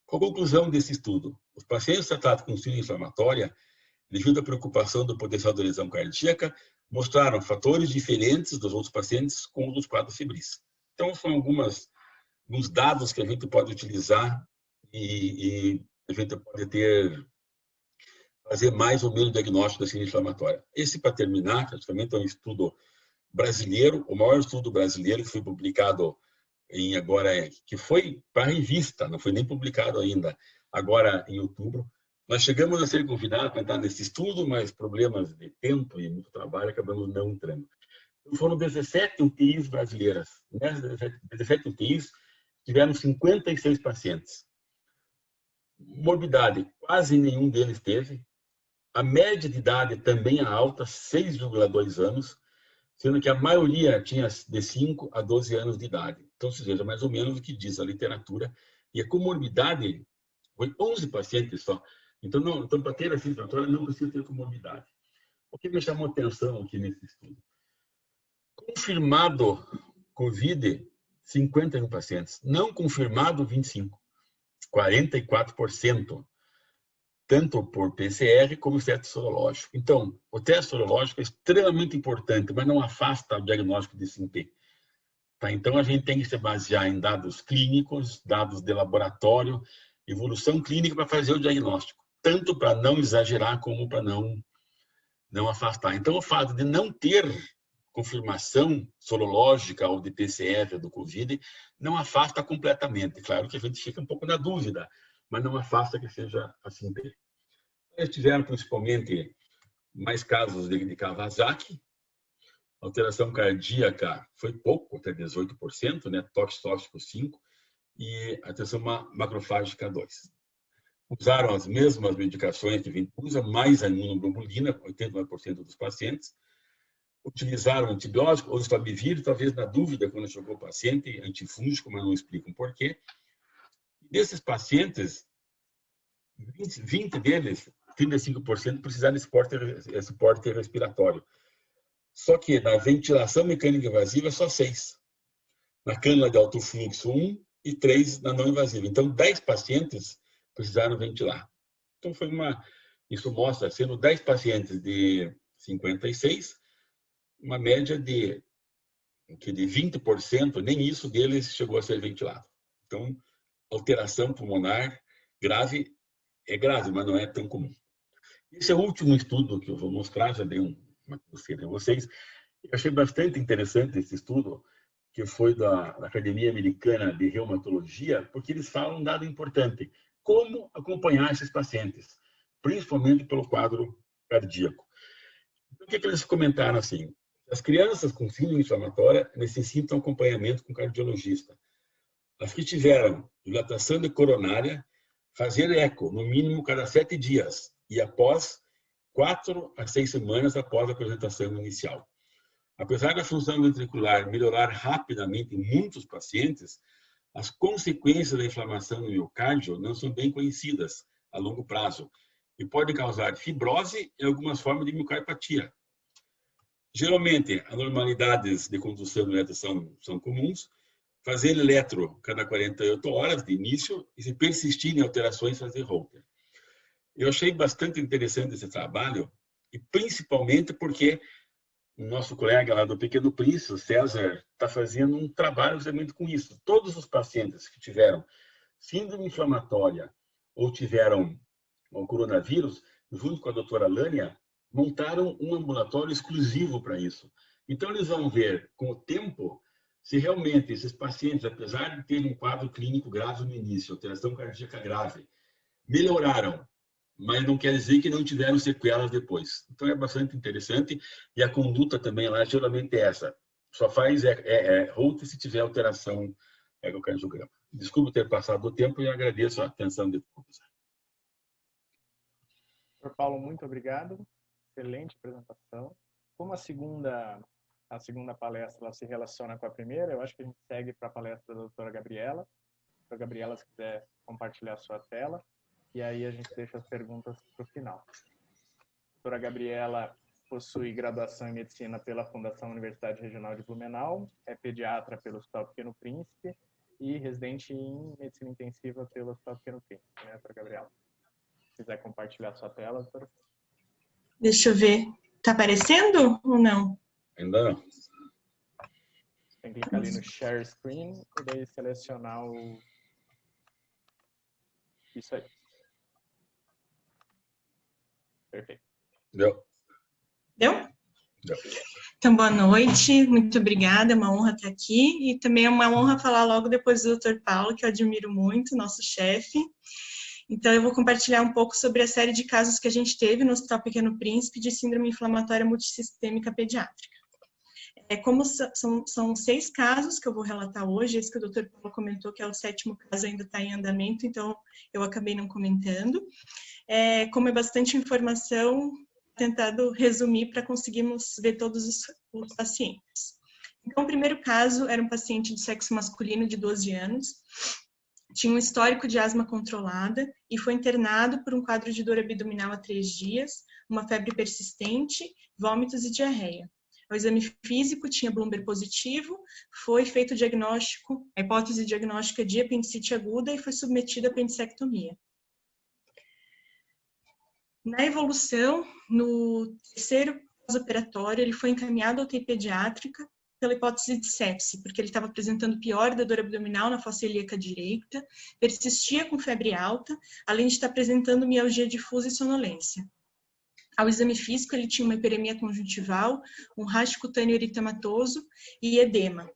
Qual a conclusão desse estudo? Os pacientes tratados com síndrome inflamatória, devido à preocupação do potencial de lesão cardíaca, mostraram fatores diferentes dos outros pacientes com os dos quadros febris. Então, são alguns dados que a gente pode utilizar e a gente pode fazer mais ou menos diagnóstico da síndrome inflamatória. Esse, para terminar, praticamente é um estudo brasileiro, o maior estudo brasileiro que foi publicado que foi para a revista, não foi nem publicado ainda, agora em outubro. Nós chegamos a ser convidados para entrar nesse estudo, mas problemas de tempo e muito trabalho acabamos não entrando. Então, foram 17 UTIs brasileiras. Nessas 17 UTIs, tiveram 56 pacientes. Morbidade, quase nenhum deles teve. A média de idade também é alta, 6,2 anos, sendo que a maioria tinha de 5 a 12 anos de idade. Então, ou seja, mais ou menos o que diz a literatura. E a comorbidade foi 11 pacientes só. Então para ter a síndrome inflamatória, não precisa ter comorbidade. O que me chamou a atenção aqui nesse estudo? Confirmado COVID, 51 pacientes. Não confirmado, 25. 44%. Tanto por PCR como teste sorológico. Então, o teste sorológico é extremamente importante, mas não afasta o diagnóstico de SINP. Tá? Então, a gente tem que se basear em dados clínicos, dados de laboratório, evolução clínica para fazer o diagnóstico, tanto para não exagerar como para não afastar. Então, o fato de não ter confirmação sorológica ou de PCR do COVID não afasta completamente. Claro que a gente fica um pouco na dúvida, mas não afasta que seja assim. Eles tiveram principalmente mais casos de Kawasaki, alteração cardíaca foi pouco, até 18%, né? Tóxico 5%, e alteração macrofágica 2%. Usaram as mesmas medicações que a gente usa, mais a imunoglobulina, 89% dos pacientes. Utilizaram antibiótico ou Stabivir, talvez na dúvida quando chegou o paciente, antifúngico, mas não explicam por quê. Desses pacientes, 20 deles, 35% precisaram de suporte respiratório. Só que na ventilação mecânica invasiva, só 6. Na cânula de alto fluxo, 1 e 3 na não invasiva. Então, 10 pacientes precisaram ventilar. Então, isso mostra, sendo 10 pacientes de 56, uma média de 20%, nem isso deles chegou a ser ventilado. Então, alteração pulmonar grave é grave, mas não é tão comum. Esse é o último estudo que eu vou mostrar, já dei uma conferência a vocês. Eu achei bastante interessante esse estudo, que foi da Academia Americana de Reumatologia, porque eles falam um dado importante: como acompanhar esses pacientes. principalmente pelo quadro cardíaco. Então, o que eles comentaram assim? As crianças com síndrome inflamatória necessitam acompanhamento com cardiologista. As que tiveram dilatação de coronária, fazer eco, no mínimo cada 7 dias, e após 4 a 6 semanas após a apresentação inicial. Apesar da função ventricular melhorar rapidamente em muitos pacientes, as consequências da inflamação no miocárdio não são bem conhecidas a longo prazo e podem causar fibrose e algumas formas de miocardiopatia. Geralmente, anormalidades de condução do eletro são comuns. Fazer eletro cada 48 horas de início e, se persistirem alterações, fazer Holter. Eu achei bastante interessante esse trabalho, e principalmente porque o nosso colega lá do Pequeno Príncipe, o César, está fazendo um trabalho justamente com isso. Todos os pacientes que tiveram síndrome inflamatória ou tiveram o coronavírus, junto com a doutora Lânia, montaram um ambulatório exclusivo para isso. Então, eles vão ver, com o tempo, se realmente esses pacientes, apesar de terem um quadro clínico grave no início, alteração cardíaca grave, melhoraram, mas não quer dizer que não tiveram sequelas depois. Então, é bastante interessante. E a conduta também lá, geralmente, é essa. Só faz Holter se tiver alteração ecocardiograma. Desculpe ter passado o tempo e agradeço a atenção de todos. Dr. Paulo, muito obrigado. Excelente apresentação. Como a segunda palestra ela se relaciona com a primeira, eu acho que a gente segue para a palestra da doutora Gabriela. Doutora Gabriela, se quiser compartilhar a sua tela. E aí a gente deixa as perguntas para o final. A doutora Gabriela possui graduação em medicina pela Fundação Universidade Regional de Blumenau, é pediatra pelo Hospital Pequeno Príncipe e residente em medicina intensiva pelo Hospital Pequeno Príncipe, né, doutora Gabriela? Se quiser compartilhar a sua tela, doutora. Deixa eu ver. Tá aparecendo ou não? Ainda não. Tem que clicar ali no Share Screen e daí selecionar o... Isso aí. Perfeito. Deu? Deu? Deu. Então, boa noite. Muito obrigada. É uma honra estar aqui. E também é uma honra falar logo depois do Dr. Paulo, que eu admiro muito, nosso chefe. Então, eu vou compartilhar um pouco sobre a série de casos que a gente teve no Hospital Pequeno Príncipe de síndrome inflamatória multissistêmica pediátrica. Como são 6 casos que eu vou relatar hoje, esse que o Dr. Paulo comentou que é o 7º caso ainda está em andamento, então eu acabei não comentando. Como é bastante informação, tentado resumir para conseguirmos ver todos os pacientes. Então, o primeiro caso era um paciente de sexo masculino de 12 anos, tinha um histórico de asma controlada e foi internado por um quadro de dor abdominal há 3 dias, uma febre persistente, vômitos e diarreia. O exame físico tinha Bloomberg positivo, foi feito o diagnóstico, a hipótese diagnóstica de apendicite aguda e foi submetida à apendicectomia. Na evolução, no 3º pós-operatório, ele foi encaminhado à UTI pediátrica pela hipótese de sepse, porque ele estava apresentando pior da dor abdominal na fossa ilíaca direita, persistia com febre alta, além de estar apresentando mialgia difusa e sonolência. Ao exame físico, ele tinha uma hiperemia conjuntival, um racho cutâneo eritematoso e edema.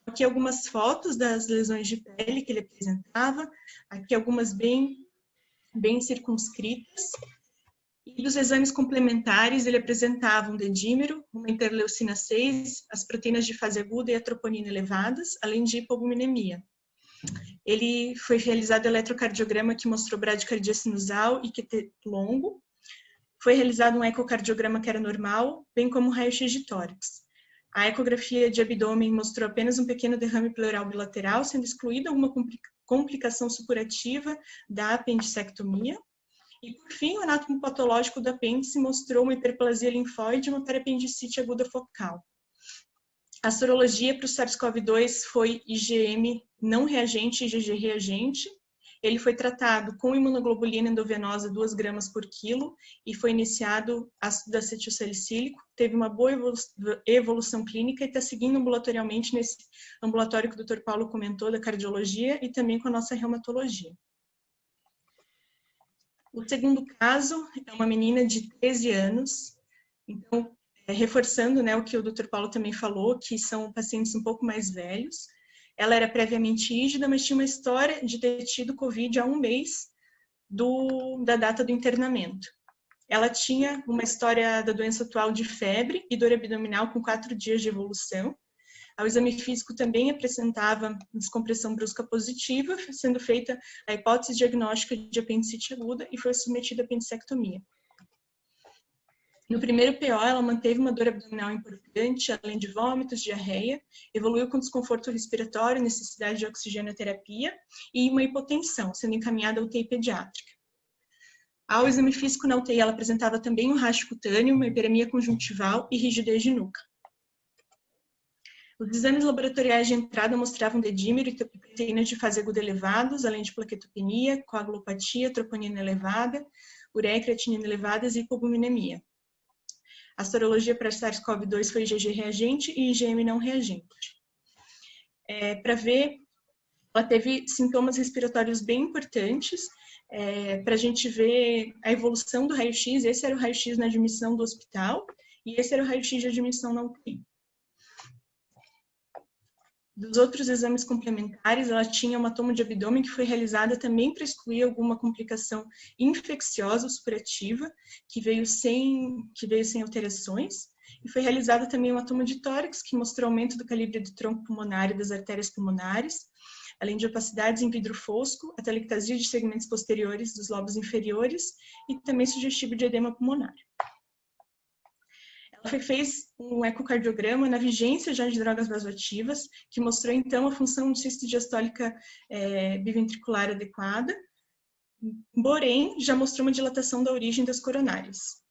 Aqui algumas fotos das lesões de pele que ele apresentava, aqui algumas bem circunscritas. E dos exames complementares, ele apresentava um dedímero, uma interleucina 6, as proteínas de fase aguda e a troponina elevadas, além de hipoguminemia. Ele foi realizado eletrocardiograma que mostrou bradicardia sinusal e QT longo. Foi realizado um ecocardiograma que era normal, bem como um raio-x de tórax. A ecografia de abdômen mostrou apenas um pequeno derrame pleural bilateral, sendo excluída alguma complicação supurativa da apendicectomia. E, por fim, o anátomo patológico do apêndice mostrou uma hiperplasia linfóide e uma perapendicite aguda focal. A sorologia para o SARS-CoV-2 foi IgM não reagente e IgG reagente. Ele foi tratado com imunoglobulina endovenosa 2 gramas por quilo e foi iniciado ácido acetilsalicílico. Teve uma boa evolução clínica e está seguindo ambulatorialmente nesse ambulatório que o Dr. Paulo comentou da cardiologia e também com a nossa reumatologia. O segundo caso é uma menina de 13 anos. Então, reforçando, né, o que o Dr. Paulo também falou, que são pacientes um pouco mais velhos. Ela era previamente rígida, mas tinha uma história de ter tido Covid há 1 mês, da data do internamento. Ela tinha uma história da doença atual de febre e dor abdominal com 4 dias de evolução. O exame físico também apresentava descompressão brusca positiva, sendo feita a hipótese diagnóstica de apendicite aguda e foi submetida à apendicectomia. No primeiro PO, ela manteve uma dor abdominal importante, além de vômitos, diarreia, evoluiu com desconforto respiratório, necessidade de oxigenoterapia e uma hipotensão, sendo encaminhada à UTI pediátrica. Ao exame físico na UTI, ela apresentava também um racho cutâneo, uma hiperemia conjuntival e rigidez de nuca. Os exames laboratoriais de entrada mostravam dedímero e proteínas de fase aguda elevados, além de plaquetopenia, coagulopatia, troponina elevada, ureia e creatinina elevadas e hipobuminemia. A sorologia para SARS-CoV-2 foi IgG reagente e IgM não reagente. Para ver, ela teve sintomas respiratórios bem importantes, para a gente ver a evolução do raio-x. Esse era o raio-x na admissão do hospital e esse era o raio-x de admissão na UTI. Dos outros exames complementares, ela tinha uma toma de abdômen que foi realizada também para excluir alguma complicação infecciosa supurativa, que veio sem alterações, e foi realizada também uma toma de tórax, que mostrou aumento do calibre do tronco pulmonar e das artérias pulmonares, além de opacidades em vidro fosco, atelectasia de segmentos posteriores dos lobos inferiores e também sugestivo de edema pulmonar. Ela fez um ecocardiograma na vigência já de drogas vasoativas, que mostrou então a função de sístole diastólica biventricular adequada, porém já mostrou uma dilatação da origem das coronárias.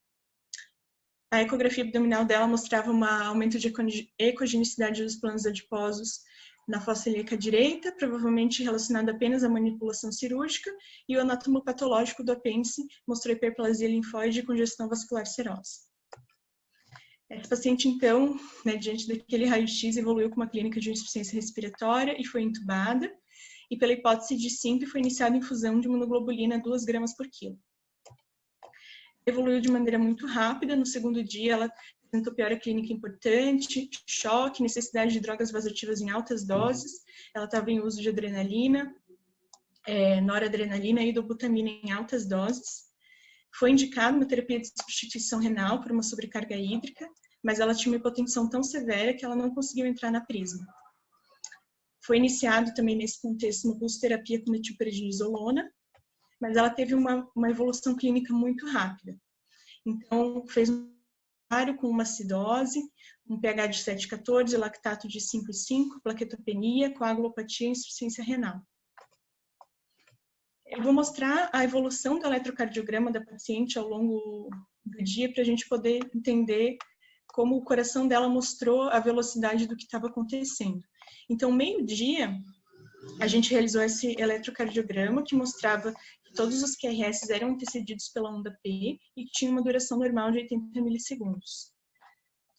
A ecografia abdominal dela mostrava um aumento de ecogenicidade dos planos adiposos na fossa ilíaca direita, provavelmente relacionado apenas à manipulação cirúrgica, e o anatomo patológico do apêndice mostrou hiperplasia linfóide e congestão vascular serosa. Essa paciente, então, diante daquele raio-x, evoluiu com uma clínica de insuficiência respiratória e foi entubada, e pela hipótese de SIMP foi iniciada a infusão de imunoglobulina 2 gramas por quilo. Evoluiu de maneira muito rápida. No segundo dia, ela apresentou piora clínica importante, choque, necessidade de drogas vasoativas em altas doses. Ela estava em uso de adrenalina, noradrenalina e idobutamina em altas doses. Foi indicada uma terapia de substituição renal por uma sobrecarga hídrica, mas ela tinha uma hipotensão tão severa que ela não conseguiu entrar na prisma. Foi iniciado também nesse contexto uma pulsoterapia com metilprednisolona, mas ela teve uma evolução clínica muito rápida. Então, fez um cenário com uma acidose, um pH de 7,14, lactato de 5,5, plaquetopenia, coagulopatia e insuficiência renal. Eu vou mostrar a evolução do eletrocardiograma da paciente ao longo do dia para a gente poder entender como o coração dela mostrou a velocidade do que estava acontecendo. Então, meio-dia, a gente realizou esse eletrocardiograma que mostrava que todos os QRS eram antecedidos pela onda P e que tinha uma duração normal de 80 milissegundos.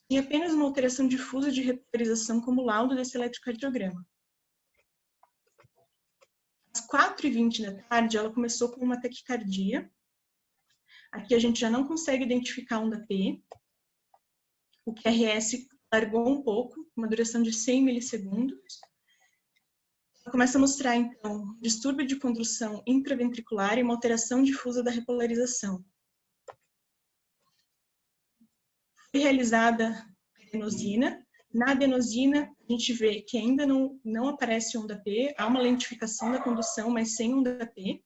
E apenas uma alteração difusa de repolarização como laudo desse eletrocardiograma. Às 4h20 da tarde, ela começou com uma taquicardia. Aqui a gente já não consegue identificar a onda P. O QRS largou um pouco, uma duração de 100 milissegundos. Ela começa a mostrar, então, distúrbio de condução intraventricular e uma alteração difusa da repolarização. Foi realizada a adenosina. Na adenosina, a gente vê que ainda não aparece onda P, há uma lentificação da condução, mas sem onda P.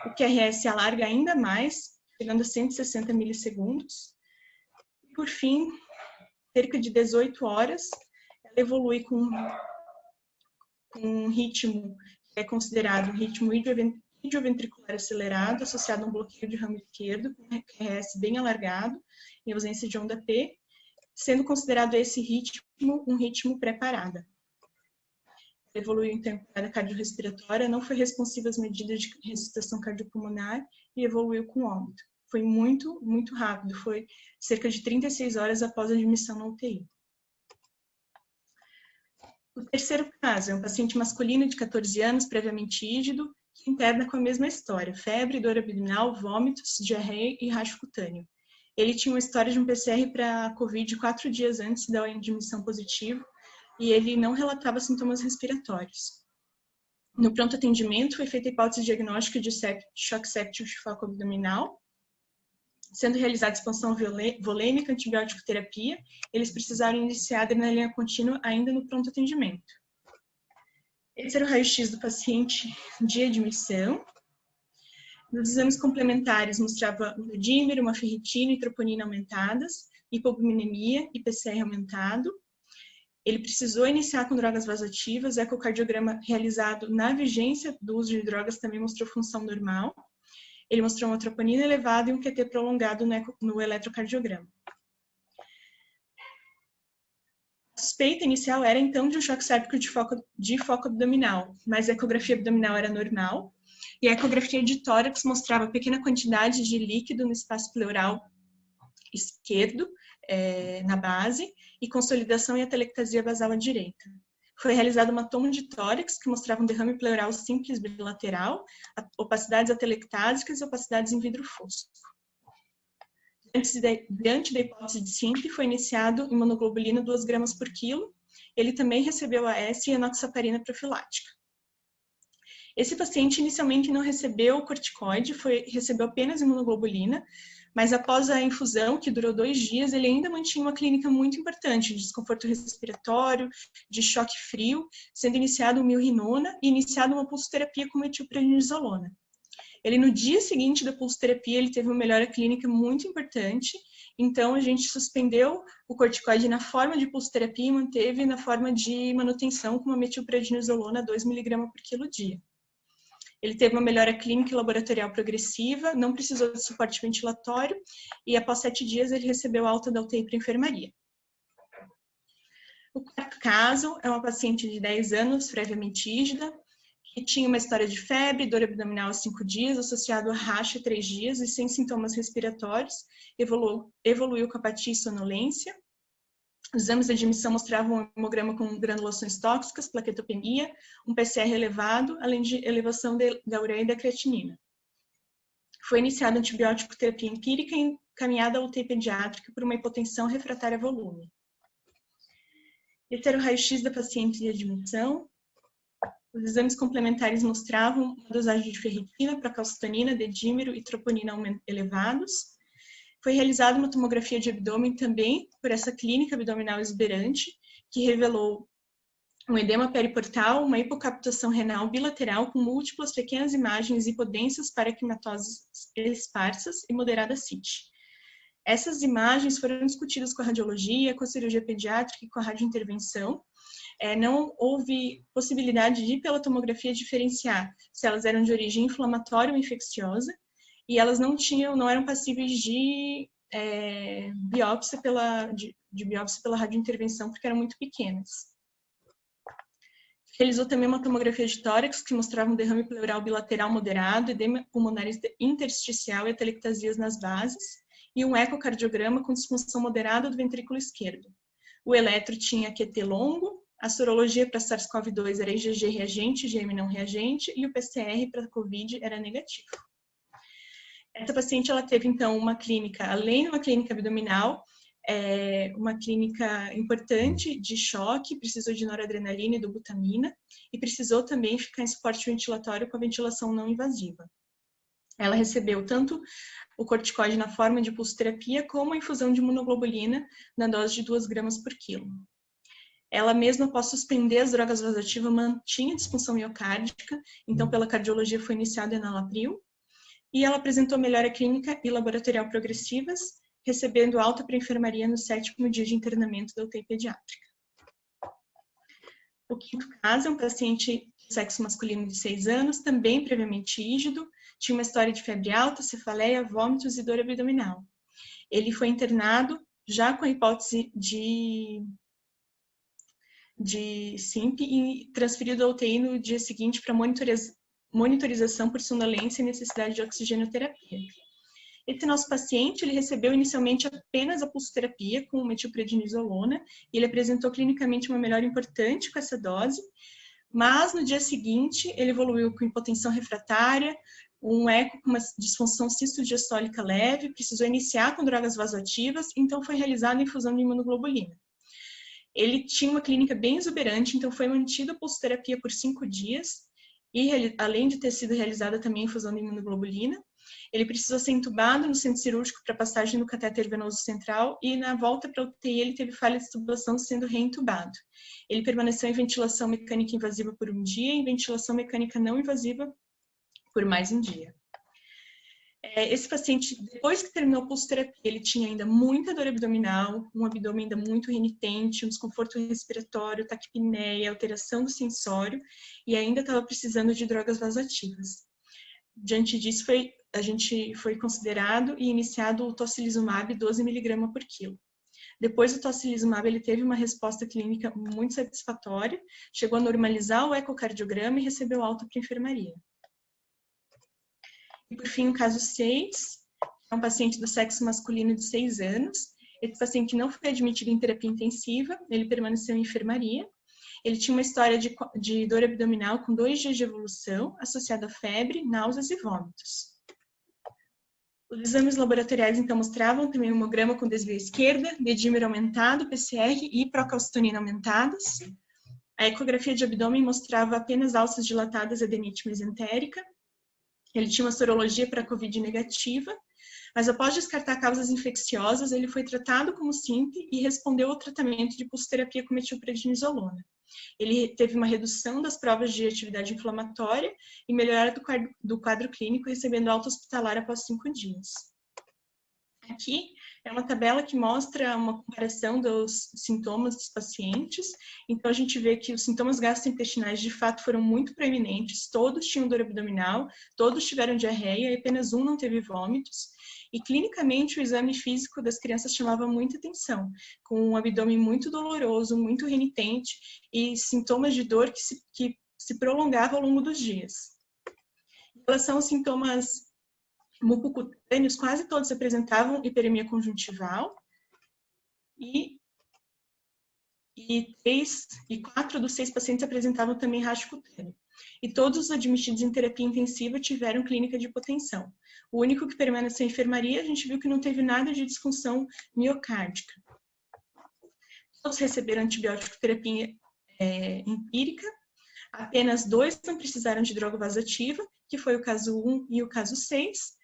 O QRS alarga ainda mais, chegando a 160 milissegundos. E, por fim, cerca de 18 horas, ela evolui com um ritmo que é considerado um ritmo idioventricular acelerado, associado a um bloqueio de ramo esquerdo, com QRS bem alargado, em ausência de onda P, sendo considerado esse ritmo um ritmo pré-parada. Evoluiu em temporada cardiorrespiratória, não foi responsiva às medidas de ressuscitação cardiopulmonar e evoluiu com óbito. Foi muito, muito rápido, foi cerca de 36 horas após a admissão na UTI. O terceiro caso é um paciente masculino de 14 anos, previamente ígido, que interna com a mesma história: febre, dor abdominal, vômitos, diarreia e racho cutâneo. Ele tinha uma história de um PCR para COVID 4 dias antes da admissão positiva e ele não relatava sintomas respiratórios. No pronto atendimento, foi feita a hipótese diagnóstica de choque séptico de foco abdominal, sendo realizada expansão volêmica, antibiótico terapia. Eles precisaram iniciar a adrenalina contínua ainda no pronto atendimento. Esse era o raio-x do paciente de admissão. Nos exames complementares, mostrava um dedímero, uma ferritina e troponina aumentadas, hipobuminemia e PCR aumentado. Ele precisou iniciar com drogas vasoativas, ecocardiograma realizado na vigência do uso de drogas também mostrou função normal. Ele mostrou uma troponina elevada e um QT prolongado no eletrocardiograma. A suspeita inicial era, então, de um choque séptico de foco abdominal, mas a ecografia abdominal era normal, e a ecografia de tórax mostrava pequena quantidade de líquido no espaço pleural esquerdo, na base, e consolidação e atelectasia basal à direita. Foi realizada uma tomo de tórax, que mostrava um derrame pleural simples bilateral, opacidades atelectásicas e opacidades em vidro fosco. Diante da hipótese de SIMP, foi iniciado imunoglobulina 2 gramas por quilo. Ele também recebeu AS e enoxaparina profilática. Esse paciente inicialmente não recebeu corticoide, recebeu apenas imunoglobulina, mas após a infusão, que durou 2 dias, ele ainda mantinha uma clínica muito importante, de desconforto respiratório, de choque frio, sendo iniciado uma milrinona e iniciada uma pulsoterapia com metilprednisolona. Ele, no dia seguinte da pulsoterapia, ele teve uma melhora clínica muito importante, então a gente suspendeu o corticoide na forma de pulsoterapia e manteve na forma de manutenção com uma metilprednisolona 2 mg por quilo dia. Ele teve uma melhora clínica e laboratorial progressiva, não precisou de suporte ventilatório e após 7 dias ele recebeu alta da UTI para enfermaria. O quarto caso é uma paciente de 10 anos, previamente rígida, que tinha uma história de febre, dor abdominal há 5 dias, associado a racha 3 dias e sem sintomas respiratórios, evoluiu com apatia e sonolência. Os exames de admissão mostravam um hemograma com granulações tóxicas, plaquetopenia, um PCR elevado, além de elevação da ureia e da creatinina. Foi iniciada antibiótico terapia empírica e encaminhada à UTI pediátrica por uma hipotensão refratária a volume. Esse era o raio-x da paciente de admissão. Os exames complementares mostravam uma dosagem de ferritina, procalcitonina, dedímero e troponina elevados. Foi realizada uma tomografia de abdômen também por essa clínica abdominal exuberante, que revelou um edema periportal, uma hipocaptação renal bilateral com múltiplas pequenas imagens hipodensas paraquimatoses esparsas e moderada CIT. Essas imagens foram discutidas com a radiologia, com a cirurgia pediátrica e com a radiointervenção. Não houve possibilidade de, pela tomografia, diferenciar se elas eram de origem inflamatória ou infecciosa, e elas não eram passíveis de biópsia pela radiointervenção, porque eram muito pequenas. Realizou também uma tomografia de tórax, que mostrava um derrame pleural bilateral moderado, edema pulmonar intersticial e atelectasias nas bases, e um ecocardiograma com disfunção moderada do ventrículo esquerdo. O eletro tinha QT longo, a sorologia para SARS-CoV-2 era IgG reagente, IgM não reagente, e o PCR para COVID era negativo. Essa paciente ela teve, então, uma clínica, além de uma clínica abdominal, uma clínica importante de choque, precisou de noradrenalina e dobutamina, e precisou também ficar em suporte ventilatório com a ventilação não invasiva. Ela recebeu tanto o corticoide na forma de pulsoterapia, como a infusão de imunoglobulina na dose de 2 gramas por quilo. Ela mesma, após suspender as drogas vasoativas, mantinha disfunção miocárdica, então pela cardiologia foi iniciado enalapril, e ela apresentou melhora clínica e laboratorial progressivas, recebendo alta para enfermaria no 7º dia de internamento da UTI pediátrica. O quinto caso é um paciente de sexo masculino de 6 anos, também previamente rígido, tinha uma história de febre alta, cefaleia, vômitos e dor abdominal. Ele foi internado já com a hipótese de SIMP e transferido à UTI no dia seguinte para monitorização por sonolência e necessidade de oxigenoterapia. Esse nosso paciente, ele recebeu inicialmente apenas a pulsoterapia com metilprednisolona e ele apresentou clinicamente uma melhora importante com essa dose, mas no dia seguinte ele evoluiu com hipotensão refratária, um eco com uma disfunção cistodiastólica leve, precisou iniciar com drogas vasoativas, então foi realizada a infusão de imunoglobulina. Ele tinha uma clínica bem exuberante, então foi mantida a pulsoterapia por 5 dias, e além de ter sido realizada também a infusão de imunoglobulina. Ele precisou ser entubado no centro cirúrgico para passagem no catéter venoso central e na volta para a UTI ele teve falha de tubação sendo reentubado. Ele permaneceu em ventilação mecânica invasiva por um dia e em ventilação mecânica não invasiva por mais um dia. Esse paciente, depois que terminou a pulsoterapia, ele tinha ainda muita dor abdominal, um abdômen ainda muito renitente, um desconforto respiratório, taquipneia, alteração do sensório e ainda estava precisando de drogas vasoativas. Diante disso, a gente foi considerado e iniciado o tocilizumab 12 mg por quilo. Depois do tocilizumab, ele teve uma resposta clínica muito satisfatória, chegou a normalizar o ecocardiograma e recebeu alta para a enfermaria. E por fim, o caso 6, é um paciente do sexo masculino de 6 anos. Esse paciente não foi admitido em terapia intensiva, ele permaneceu em enfermaria. Ele tinha uma história de dor abdominal com 2 dias de evolução, associada a febre, náuseas e vômitos. Os exames laboratoriais, então, mostravam também um hemograma com desvio à esquerda, dedímero aumentado, PCR e procalcitonina aumentadas. A ecografia de abdômen mostrava apenas alças dilatadas e adenite mesentérica. Ele tinha uma sorologia para COVID negativa, mas após descartar causas infecciosas, ele foi tratado como SIMP e respondeu ao tratamento de pulsoterapia com metilprednisolona. Ele teve uma redução das provas de atividade inflamatória e melhora do quadro clínico, recebendo alta hospitalar após 5 dias. Aqui é uma tabela que mostra uma comparação dos sintomas dos pacientes. Então, a gente vê que os sintomas gastrointestinais, de fato, foram muito proeminentes. Todos tinham dor abdominal, todos tiveram diarreia e apenas um não teve vômitos. E, clinicamente, o exame físico das crianças chamava muita atenção, com um abdômen muito doloroso, muito renitente e sintomas de dor que se prolongavam ao longo dos dias. Em relação aos sintomas mucocutâneos, quase todos apresentavam hiperemia conjuntival e 4 dos 6 pacientes apresentavam também racho cutâneo. E todos os admitidos em terapia intensiva tiveram clínica de hipotensão. O único que permaneceu em enfermaria, a gente viu que não teve nada de disfunção miocárdica. Todos receberam antibiótico terapia empírica. Apenas 2 não precisaram de droga vasoativa, que foi o caso 1 e o caso 6.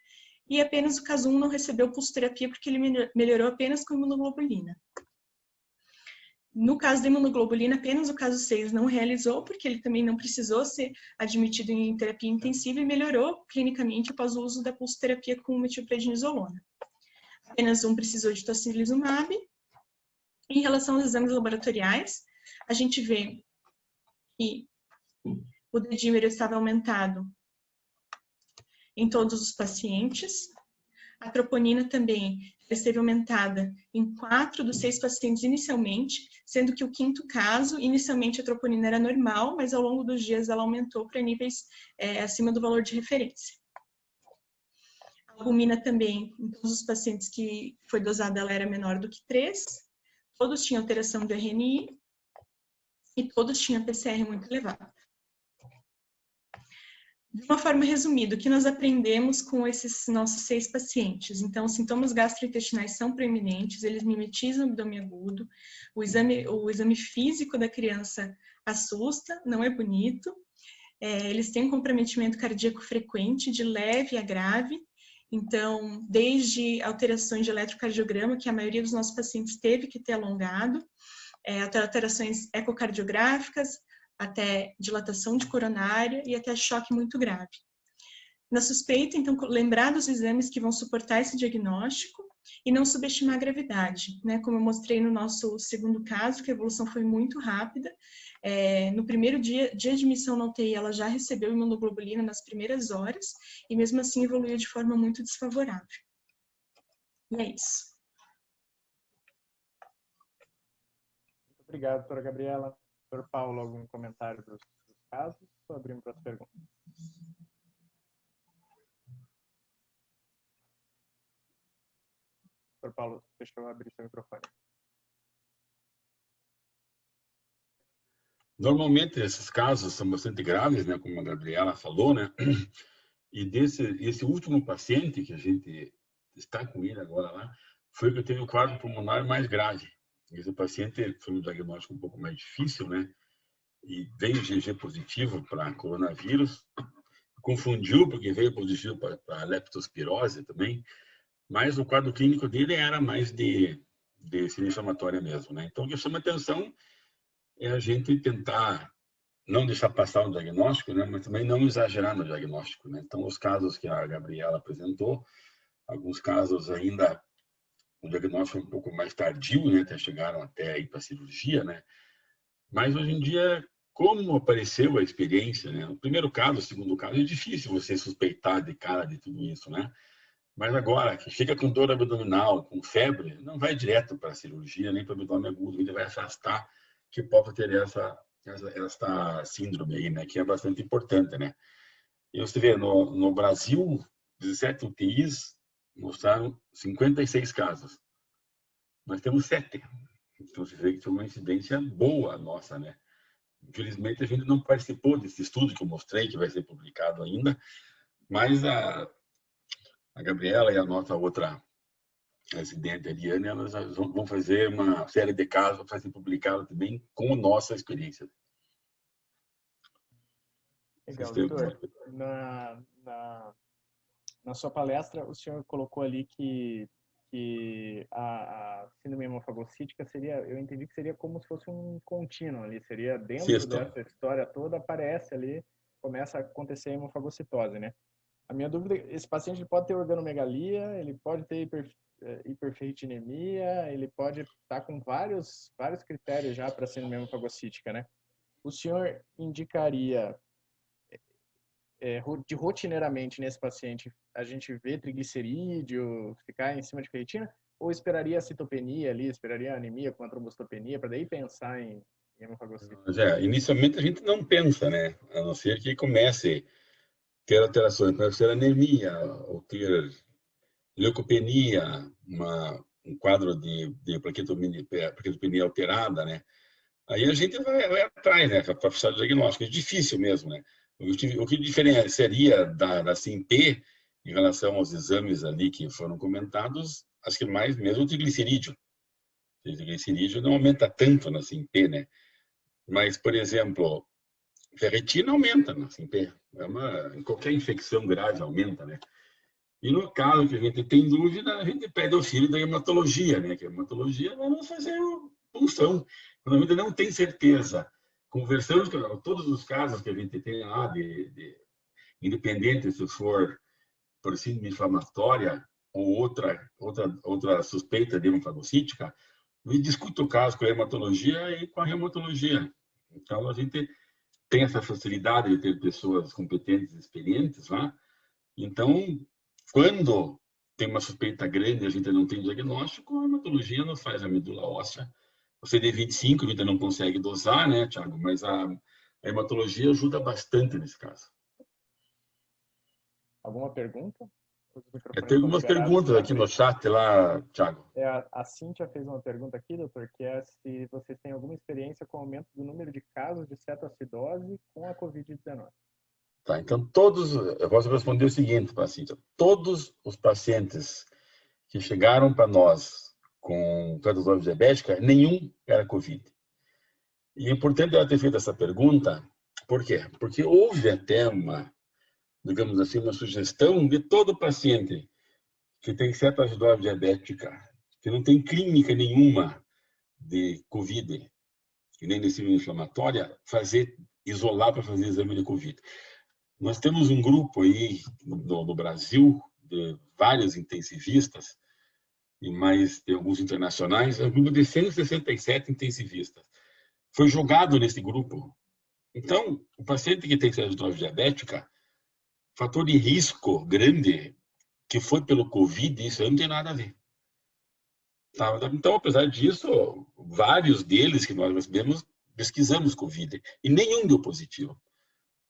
E apenas o caso 1 não recebeu pulsoterapia porque ele melhorou apenas com imunoglobulina. No caso da imunoglobulina, apenas o caso 6 não realizou, porque ele também não precisou ser admitido em terapia intensiva e melhorou clinicamente após o uso da pulsoterapia com metilprednisolona. Apenas um precisou de tocilizumab. Em relação aos exames laboratoriais, a gente vê que o dedímero estava aumentado em todos os pacientes. A troponina também esteve aumentada em 4 dos 6 pacientes inicialmente, sendo que o 5º caso, inicialmente a troponina era normal, mas ao longo dos dias ela aumentou para níveis acima do valor de referência. A albumina também, em todos os pacientes que foi dosada, ela era menor do que 3. Todos tinham alteração do RNI e todos tinham PCR muito elevado. De uma forma resumida, o que nós aprendemos com esses nossos 6 pacientes? Então, os sintomas gastrointestinais são proeminentes, eles mimetizam o abdômen agudo, o exame físico da criança assusta, não é bonito, eles têm um comprometimento cardíaco frequente, de leve a grave, então, desde alterações de eletrocardiograma, que a maioria dos nossos pacientes teve que ter alongado, alterações ecocardiográficas, até dilatação de coronária e até choque muito grave. Na suspeita, então, lembrar dos exames que vão suportar esse diagnóstico e não subestimar a gravidade, né? Como eu mostrei no nosso 2º caso, que a evolução foi muito rápida. No primeiro dia de admissão na UTI, ela já recebeu imunoglobulina nas primeiras horas e mesmo assim evoluiu de forma muito desfavorável. E é isso. Muito obrigado, doutora Gabriela. Doutor Paulo, algum comentário dos casos? Ou abrimos para as perguntas? Doutor Paulo, deixa eu abrir seu microfone. Normalmente, esses casos são bastante graves, né, como a Gabriela falou, né? E esse último paciente que a gente está com ele agora lá, foi o que teve o quadro pulmonar mais grave. Esse paciente foi um diagnóstico um pouco mais difícil, né? E veio IgG positivo para coronavírus, confundiu porque veio positivo para leptospirose também, mas o quadro clínico dele era mais de síndrome inflamatória mesmo, né? Então, o que chama atenção é a gente tentar não deixar passar o diagnóstico, né? Mas também não exagerar no diagnóstico, né? Então, os casos que a Gabriela apresentou, alguns casos ainda o diagnóstico um pouco mais tardio, né? Até chegaram até ir para a cirurgia, né? Mas hoje em dia, como apareceu a experiência, né? O primeiro caso, o segundo caso, é difícil você suspeitar de cara de tudo isso, né? Mas agora, que fica com dor abdominal, com febre, não vai direto para a cirurgia, nem para o abdômen agudo, ele vai afastar que possa ter essa síndrome aí, né? Que é bastante importante, né? E você vê, no Brasil, 17 UTIs mostraram 56 casos. Nós temos 7. Então, você vê que foi uma incidência boa nossa, né? Infelizmente, a gente não participou desse estudo que eu mostrei, que vai ser publicado ainda, mas a Gabriela e a nossa outra residente, a Eliane, elas vão fazer uma série de casos para ser publicado também com a nossa experiência. Legal, doutor. Na sua palestra, o senhor colocou ali que a síndrome hemofagocítica seria, eu entendi que seria como se fosse um contínuo ali, seria dentro dessa história toda, aparece ali, começa a acontecer a hemofagocitose, né? A minha dúvida, esse paciente pode ter organomegalia, ele pode ter hiperferritinemia, ele pode estar com vários critérios já para síndrome hemofagocítica, né? O senhor indicaria de rotineiramente nesse paciente a gente vê triglicerídeo, ficar em cima de ferritina, ou esperaria a citopenia ali, esperaria a anemia com a trombocitopenia, para daí pensar em hemofagocite? Inicialmente a gente não pensa, né? A não ser que comece a ter alterações, pode ser anemia, ou ter leucopenia, um quadro de plaquetopenia alterada, né? Aí a gente vai atrás, né? Para fechar o diagnóstico. É difícil mesmo, né? O que diferenciaria da SIMP em relação aos exames ali que foram comentados, acho que mais mesmo o triglicerídeo. O triglicerídeo não aumenta tanto na SIMP, né? Mas, por exemplo, ferritina aumenta na SIMP. Em qualquer infecção grave aumenta, né? E no caso que a gente tem dúvida, a gente pede auxílio da hematologia, né? Que a hematologia vai nos fazer punção. Quando a gente não tem certeza, conversamos com todos os casos que a gente tem lá, independente se for por síndrome inflamatória ou outra suspeita de hemofagocítica, a gente discute o caso com a hematologia e com a reumatologia. Então, a gente tem essa facilidade de ter pessoas competentes e experientes lá. Então, quando tem uma suspeita grande e a gente não tem diagnóstico, a hematologia nos faz a medula óssea. O CD25 a gente não consegue dosar, né, Thiago? Mas a hematologia ajuda bastante nesse caso. Alguma pergunta? Tem algumas perguntas aqui no chat lá, Thiago. A Cíntia fez uma pergunta aqui, doutor, que é se vocês têm alguma experiência com o aumento do número de casos de cetoacidose com a Covid-19. Tá, então eu posso responder o seguinte, paciente. Todos os pacientes que chegaram para nós com cetoacidose diabética, nenhum era Covid. E é importante ela ter feito essa pergunta, por quê? Porque houve até digamos assim, uma sugestão de todo paciente que tem cetoacidose diabética, que não tem clínica nenhuma de Covid, e nem de síndrome inflamatória, isolar para fazer exame de Covid. Nós temos um grupo aí no Brasil, de vários intensivistas, e mais de alguns internacionais, é um grupo de 167 intensivistas. Foi jogado nesse grupo. Então, o paciente que tem cetoacidose diabética, fator de risco grande, que foi pelo Covid, isso aí não tem nada a ver. Tá? Então, apesar disso, vários deles que nós recebemos, pesquisamos Covid, e nenhum deu positivo.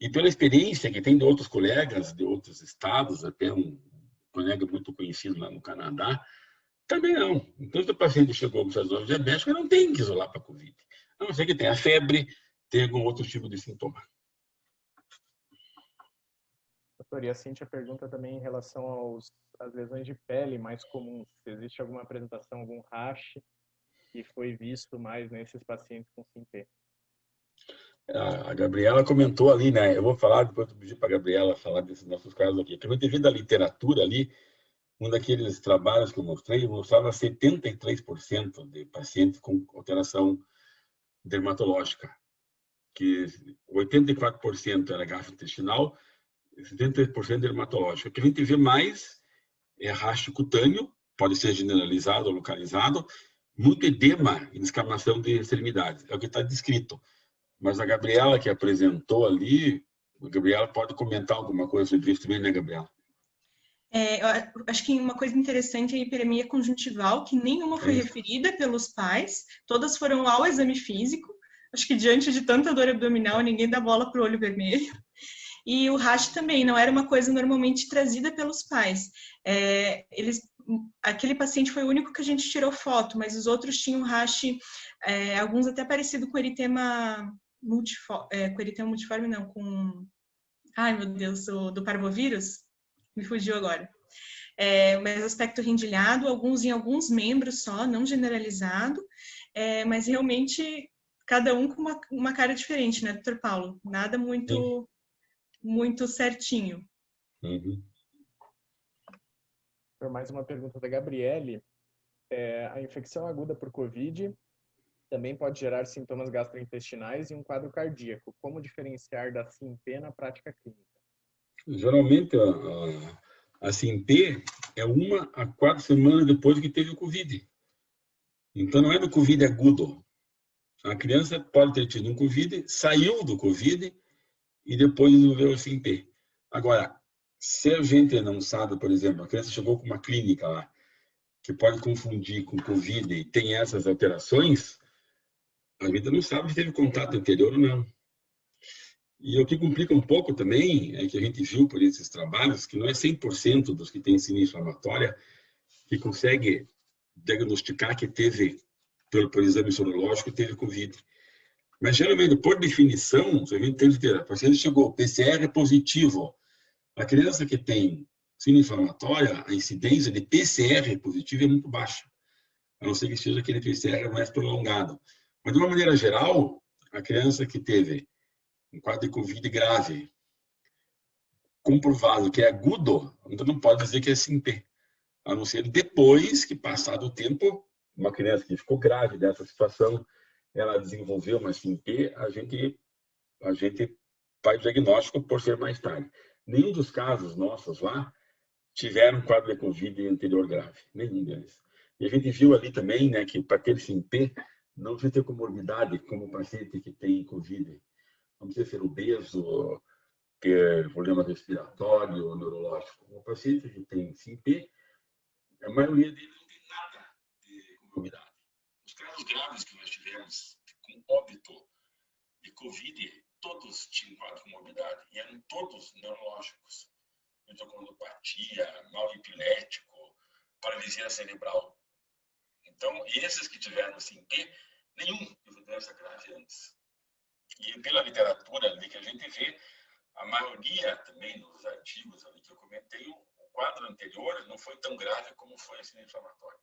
E pela experiência que tem de outros colegas de outros estados, até um colega muito conhecido lá no Canadá, também não. Então, se o paciente chegou com cetoacidose diabética, não tem que isolar para Covid. A não ser que tenha febre, tenha algum outro tipo de sintoma. Doutor, e a Cíntia pergunta também em relação às lesões de pele mais comuns. Se existe alguma apresentação, algum rash que foi visto mais nesses pacientes com SIMP? A Gabriela comentou ali, né? Eu vou falar, depois eu pedi para a Gabriela falar desses nossos casos aqui. Que a gente vê da literatura ali, um daqueles trabalhos que eu mostrei, mostrava 73% de pacientes com alteração dermatológica, que 84% era gastrointestinal e 73% dermatológica. O que a gente vê mais é rastro cutâneo, pode ser generalizado ou localizado, muito edema e descamação de extremidades. É o que está descrito. Mas a Gabriela que apresentou ali, a Gabriela pode comentar alguma coisa sobre isso também, né, Gabriela? Eu acho que uma coisa interessante é a hiperemia conjuntival, que nenhuma foi referida pelos pais, todas foram ao exame físico. Acho que diante de tanta dor abdominal, ninguém dá bola para o olho vermelho. E o rash também não era uma coisa normalmente trazida pelos pais. Aquele paciente foi o único que a gente tirou foto, mas os outros tinham rash, alguns até parecido com eritema multiforme, não, com... Ai, meu Deus, do parvovírus? Me fugiu agora. Mas aspecto rendilhado, alguns em alguns membros só, não generalizado, mas realmente cada um com uma cara diferente, né, doutor Paulo? Nada muito, muito certinho. Uhum. Mais uma pergunta da Gabriele. A infecção aguda por Covid também pode gerar sintomas gastrointestinais e um quadro cardíaco. Como diferenciar da SINP na prática clínica? Geralmente, a SINP é 1 a 4 semanas depois que teve o Covid. Então, não é do Covid agudo. A criança pode ter tido um Covid, saiu do Covid e depois desenvolveu o SINP. Agora, se a gente não sabe, por exemplo, a criança chegou com uma clínica lá, que pode confundir com Covid e tem essas alterações, a gente não sabe se teve contato anterior ou não. E o que complica um pouco também é que a gente viu por esses trabalhos que não é 100% dos que têm síndrome inflamatória que consegue diagnosticar que teve, por exame sorológico, teve Covid. Mas, geralmente, por definição, se a gente tem que ter, a paciente chegou PCR positivo, a criança que tem síndrome inflamatória, a incidência de PCR positivo é muito baixa, a não ser que seja aquele PCR mais prolongado. Mas, de uma maneira geral, a criança que teve um quadro de Covid grave, comprovado que é agudo, então não pode dizer que é SINP, a não ser depois que, passado o tempo, uma criança que ficou grave dessa situação, ela desenvolveu uma SINP, a gente faz diagnóstico por ser mais tarde. Nenhum dos casos nossos lá tiveram quadro de Covid anterior grave, nenhum deles. E a gente viu ali também, né, que para ter SINP não precisa ter comorbidade como o paciente que tem Covid. Não precisa ser obeso, ter problema respiratório, neurológico. O paciente que tem SINP, a maioria deles não tem nada de comorbidade. Os casos graves que nós tivemos com óbito de Covid, todos tinham quadro de comorbidade e eram todos neurológicos. Endocrinopatia, mal epilético, paralisia cerebral. Então, esses que tiveram SINP, nenhum teve doença grave antes. E pela literatura ali que a gente vê, a maioria também nos artigos ali que eu comentei, o quadro anterior não foi tão grave como foi a síndrome inflamatória.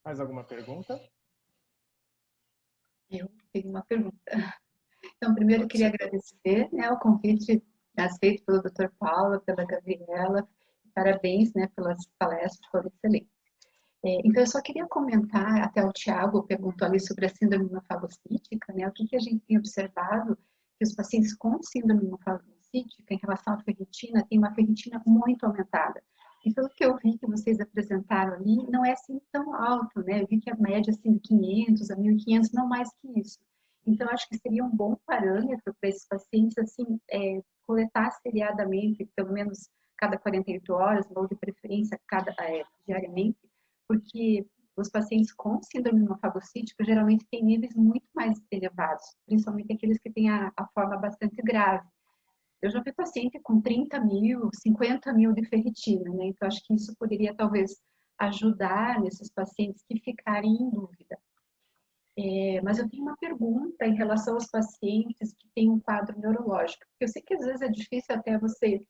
Mais alguma pergunta? Eu tenho uma pergunta. Então, primeiro eu queria agradecer, né, o convite aceito pelo Dr. Paulo, pela Gabriela. Parabéns, né, pelas palestras, foram excelentes. Então, eu só queria comentar, até o Tiago perguntou ali sobre a síndrome hemofagocítica, né, o que a gente tem observado, que os pacientes com síndrome hemofagocítica, em relação à ferritina, tem uma ferritina muito aumentada. E pelo que eu vi que vocês apresentaram ali, não é assim tão alto, né, eu vi que a média, assim, de 500 a 1.500, não mais que isso. Então, acho que seria um bom parâmetro para esses pacientes, assim, coletar seriadamente, pelo menos cada 48 horas, ou de preferência diariamente, porque os pacientes com síndrome hemofagocítica geralmente têm níveis muito mais elevados, principalmente aqueles que têm a forma bastante grave. Eu já vi paciente com 30 mil, 50 mil de ferritina, né? Então, acho que isso poderia, talvez, ajudar nesses pacientes que ficarem em dúvida. Mas eu tenho uma pergunta em relação aos pacientes que têm um quadro neurológico. Eu sei que às vezes é difícil até você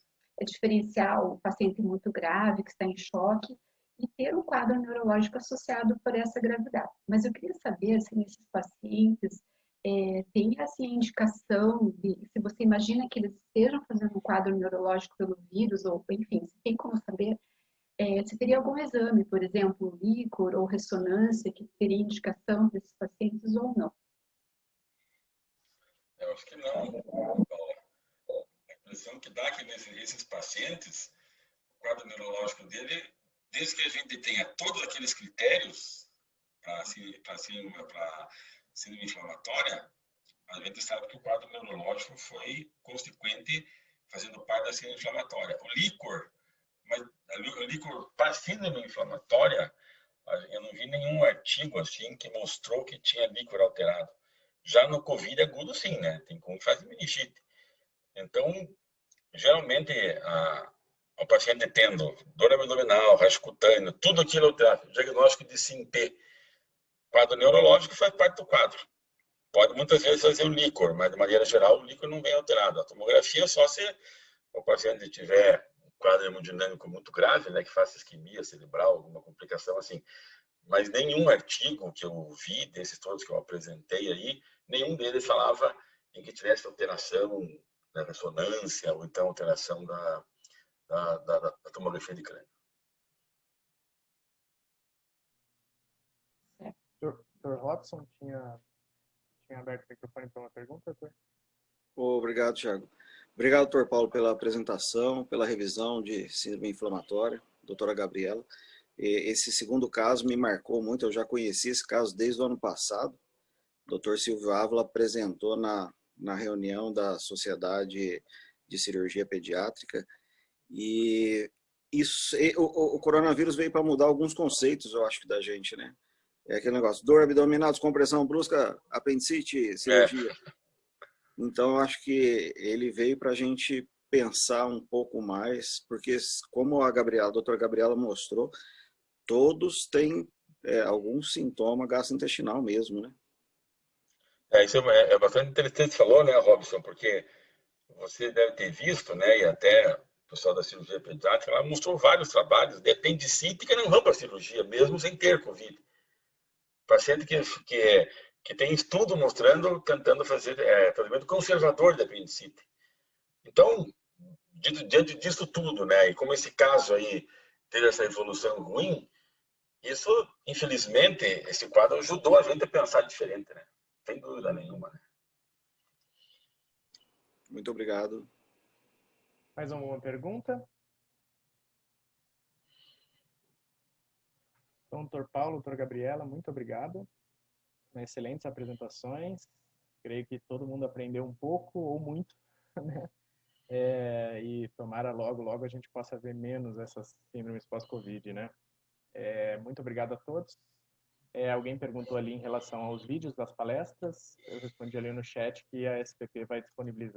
diferenciar o paciente muito grave, que está em choque, e ter um quadro neurológico associado por essa gravidade. Mas eu queria saber, assim, esses pacientes, tem, assim, indicação de, se você imagina que eles estejam fazendo um quadro neurológico pelo vírus, ou, enfim, se tem como saber, se teria algum exame, por exemplo, líquor ou ressonância, que teria indicação desses pacientes ou não? Eu acho que não. A impressão que dá é que esses pacientes, o quadro neurológico dele, desde que a gente tenha todos aqueles critérios para síndrome inflamatória, a gente sabe que o quadro neurológico foi consequente fazendo parte da síndrome inflamatória. O líquor, mas o líquor para síndrome inflamatória, eu não vi nenhum artigo assim que mostrou que tinha líquor alterado. Já no COVID agudo, sim, né? Tem como faz meningite. Então, geralmente, o paciente tendo dor abdominal, raios cutâneo, tudo aquilo alterado, diagnóstico de SINP, quadro neurológico faz parte do quadro. Pode muitas vezes fazer o líquor, mas de maneira geral o líquor não vem alterado. A tomografia é só se o paciente tiver um quadro hemodinâmico muito grave, né, que faça isquemia cerebral, alguma complicação assim. Mas nenhum artigo que eu vi, desses todos que eu apresentei aí, nenhum deles falava em que tivesse alteração da ressonância ou então alteração da tomografia de crânio. Dr. Robson tinha aberto o microfone para uma pergunta, doutor? Obrigado, Thiago. Obrigado, doutor Paulo, pela apresentação, pela revisão de síndrome inflamatória, doutora Gabriela. Esse segundo caso me marcou muito, eu já conheci esse caso desde o ano passado. O doutor Silvio Ávila apresentou na reunião da Sociedade de Cirurgia Pediátrica e o coronavírus veio para mudar alguns conceitos, eu acho, da gente, né? É aquele negócio, dor abdominal, descompressão brusca, apendicite, cirurgia. Então, eu acho que ele veio para a gente pensar um pouco mais, porque como a doutora Gabriela mostrou, todos têm algum sintoma gastrointestinal mesmo, né? Isso é bastante interessante que você falou, né, Robson, porque você deve ter visto, né, e até o pessoal da cirurgia pediátrica, ela mostrou vários trabalhos de apendicite que não vão para a cirurgia, mesmo sem ter Covid. Paciente que tem estudo mostrando, tentando fazer tratamento conservador de apendicite. Então, diante disso tudo, né, e como esse caso aí teve essa evolução ruim, isso, infelizmente, esse quadro ajudou a gente a pensar diferente, né? Sem dúvida nenhuma, né? Muito obrigado. Mais alguma pergunta? Então, doutor Paulo, doutora Gabriela, muito obrigado. Excelentes apresentações. Creio que todo mundo aprendeu um pouco ou muito, né? E tomara logo a gente possa ver menos essas síndromes pós-Covid, né? Muito obrigado a todos. Alguém perguntou ali em relação aos vídeos das palestras. Eu respondi ali no chat que a SPP vai disponibilizar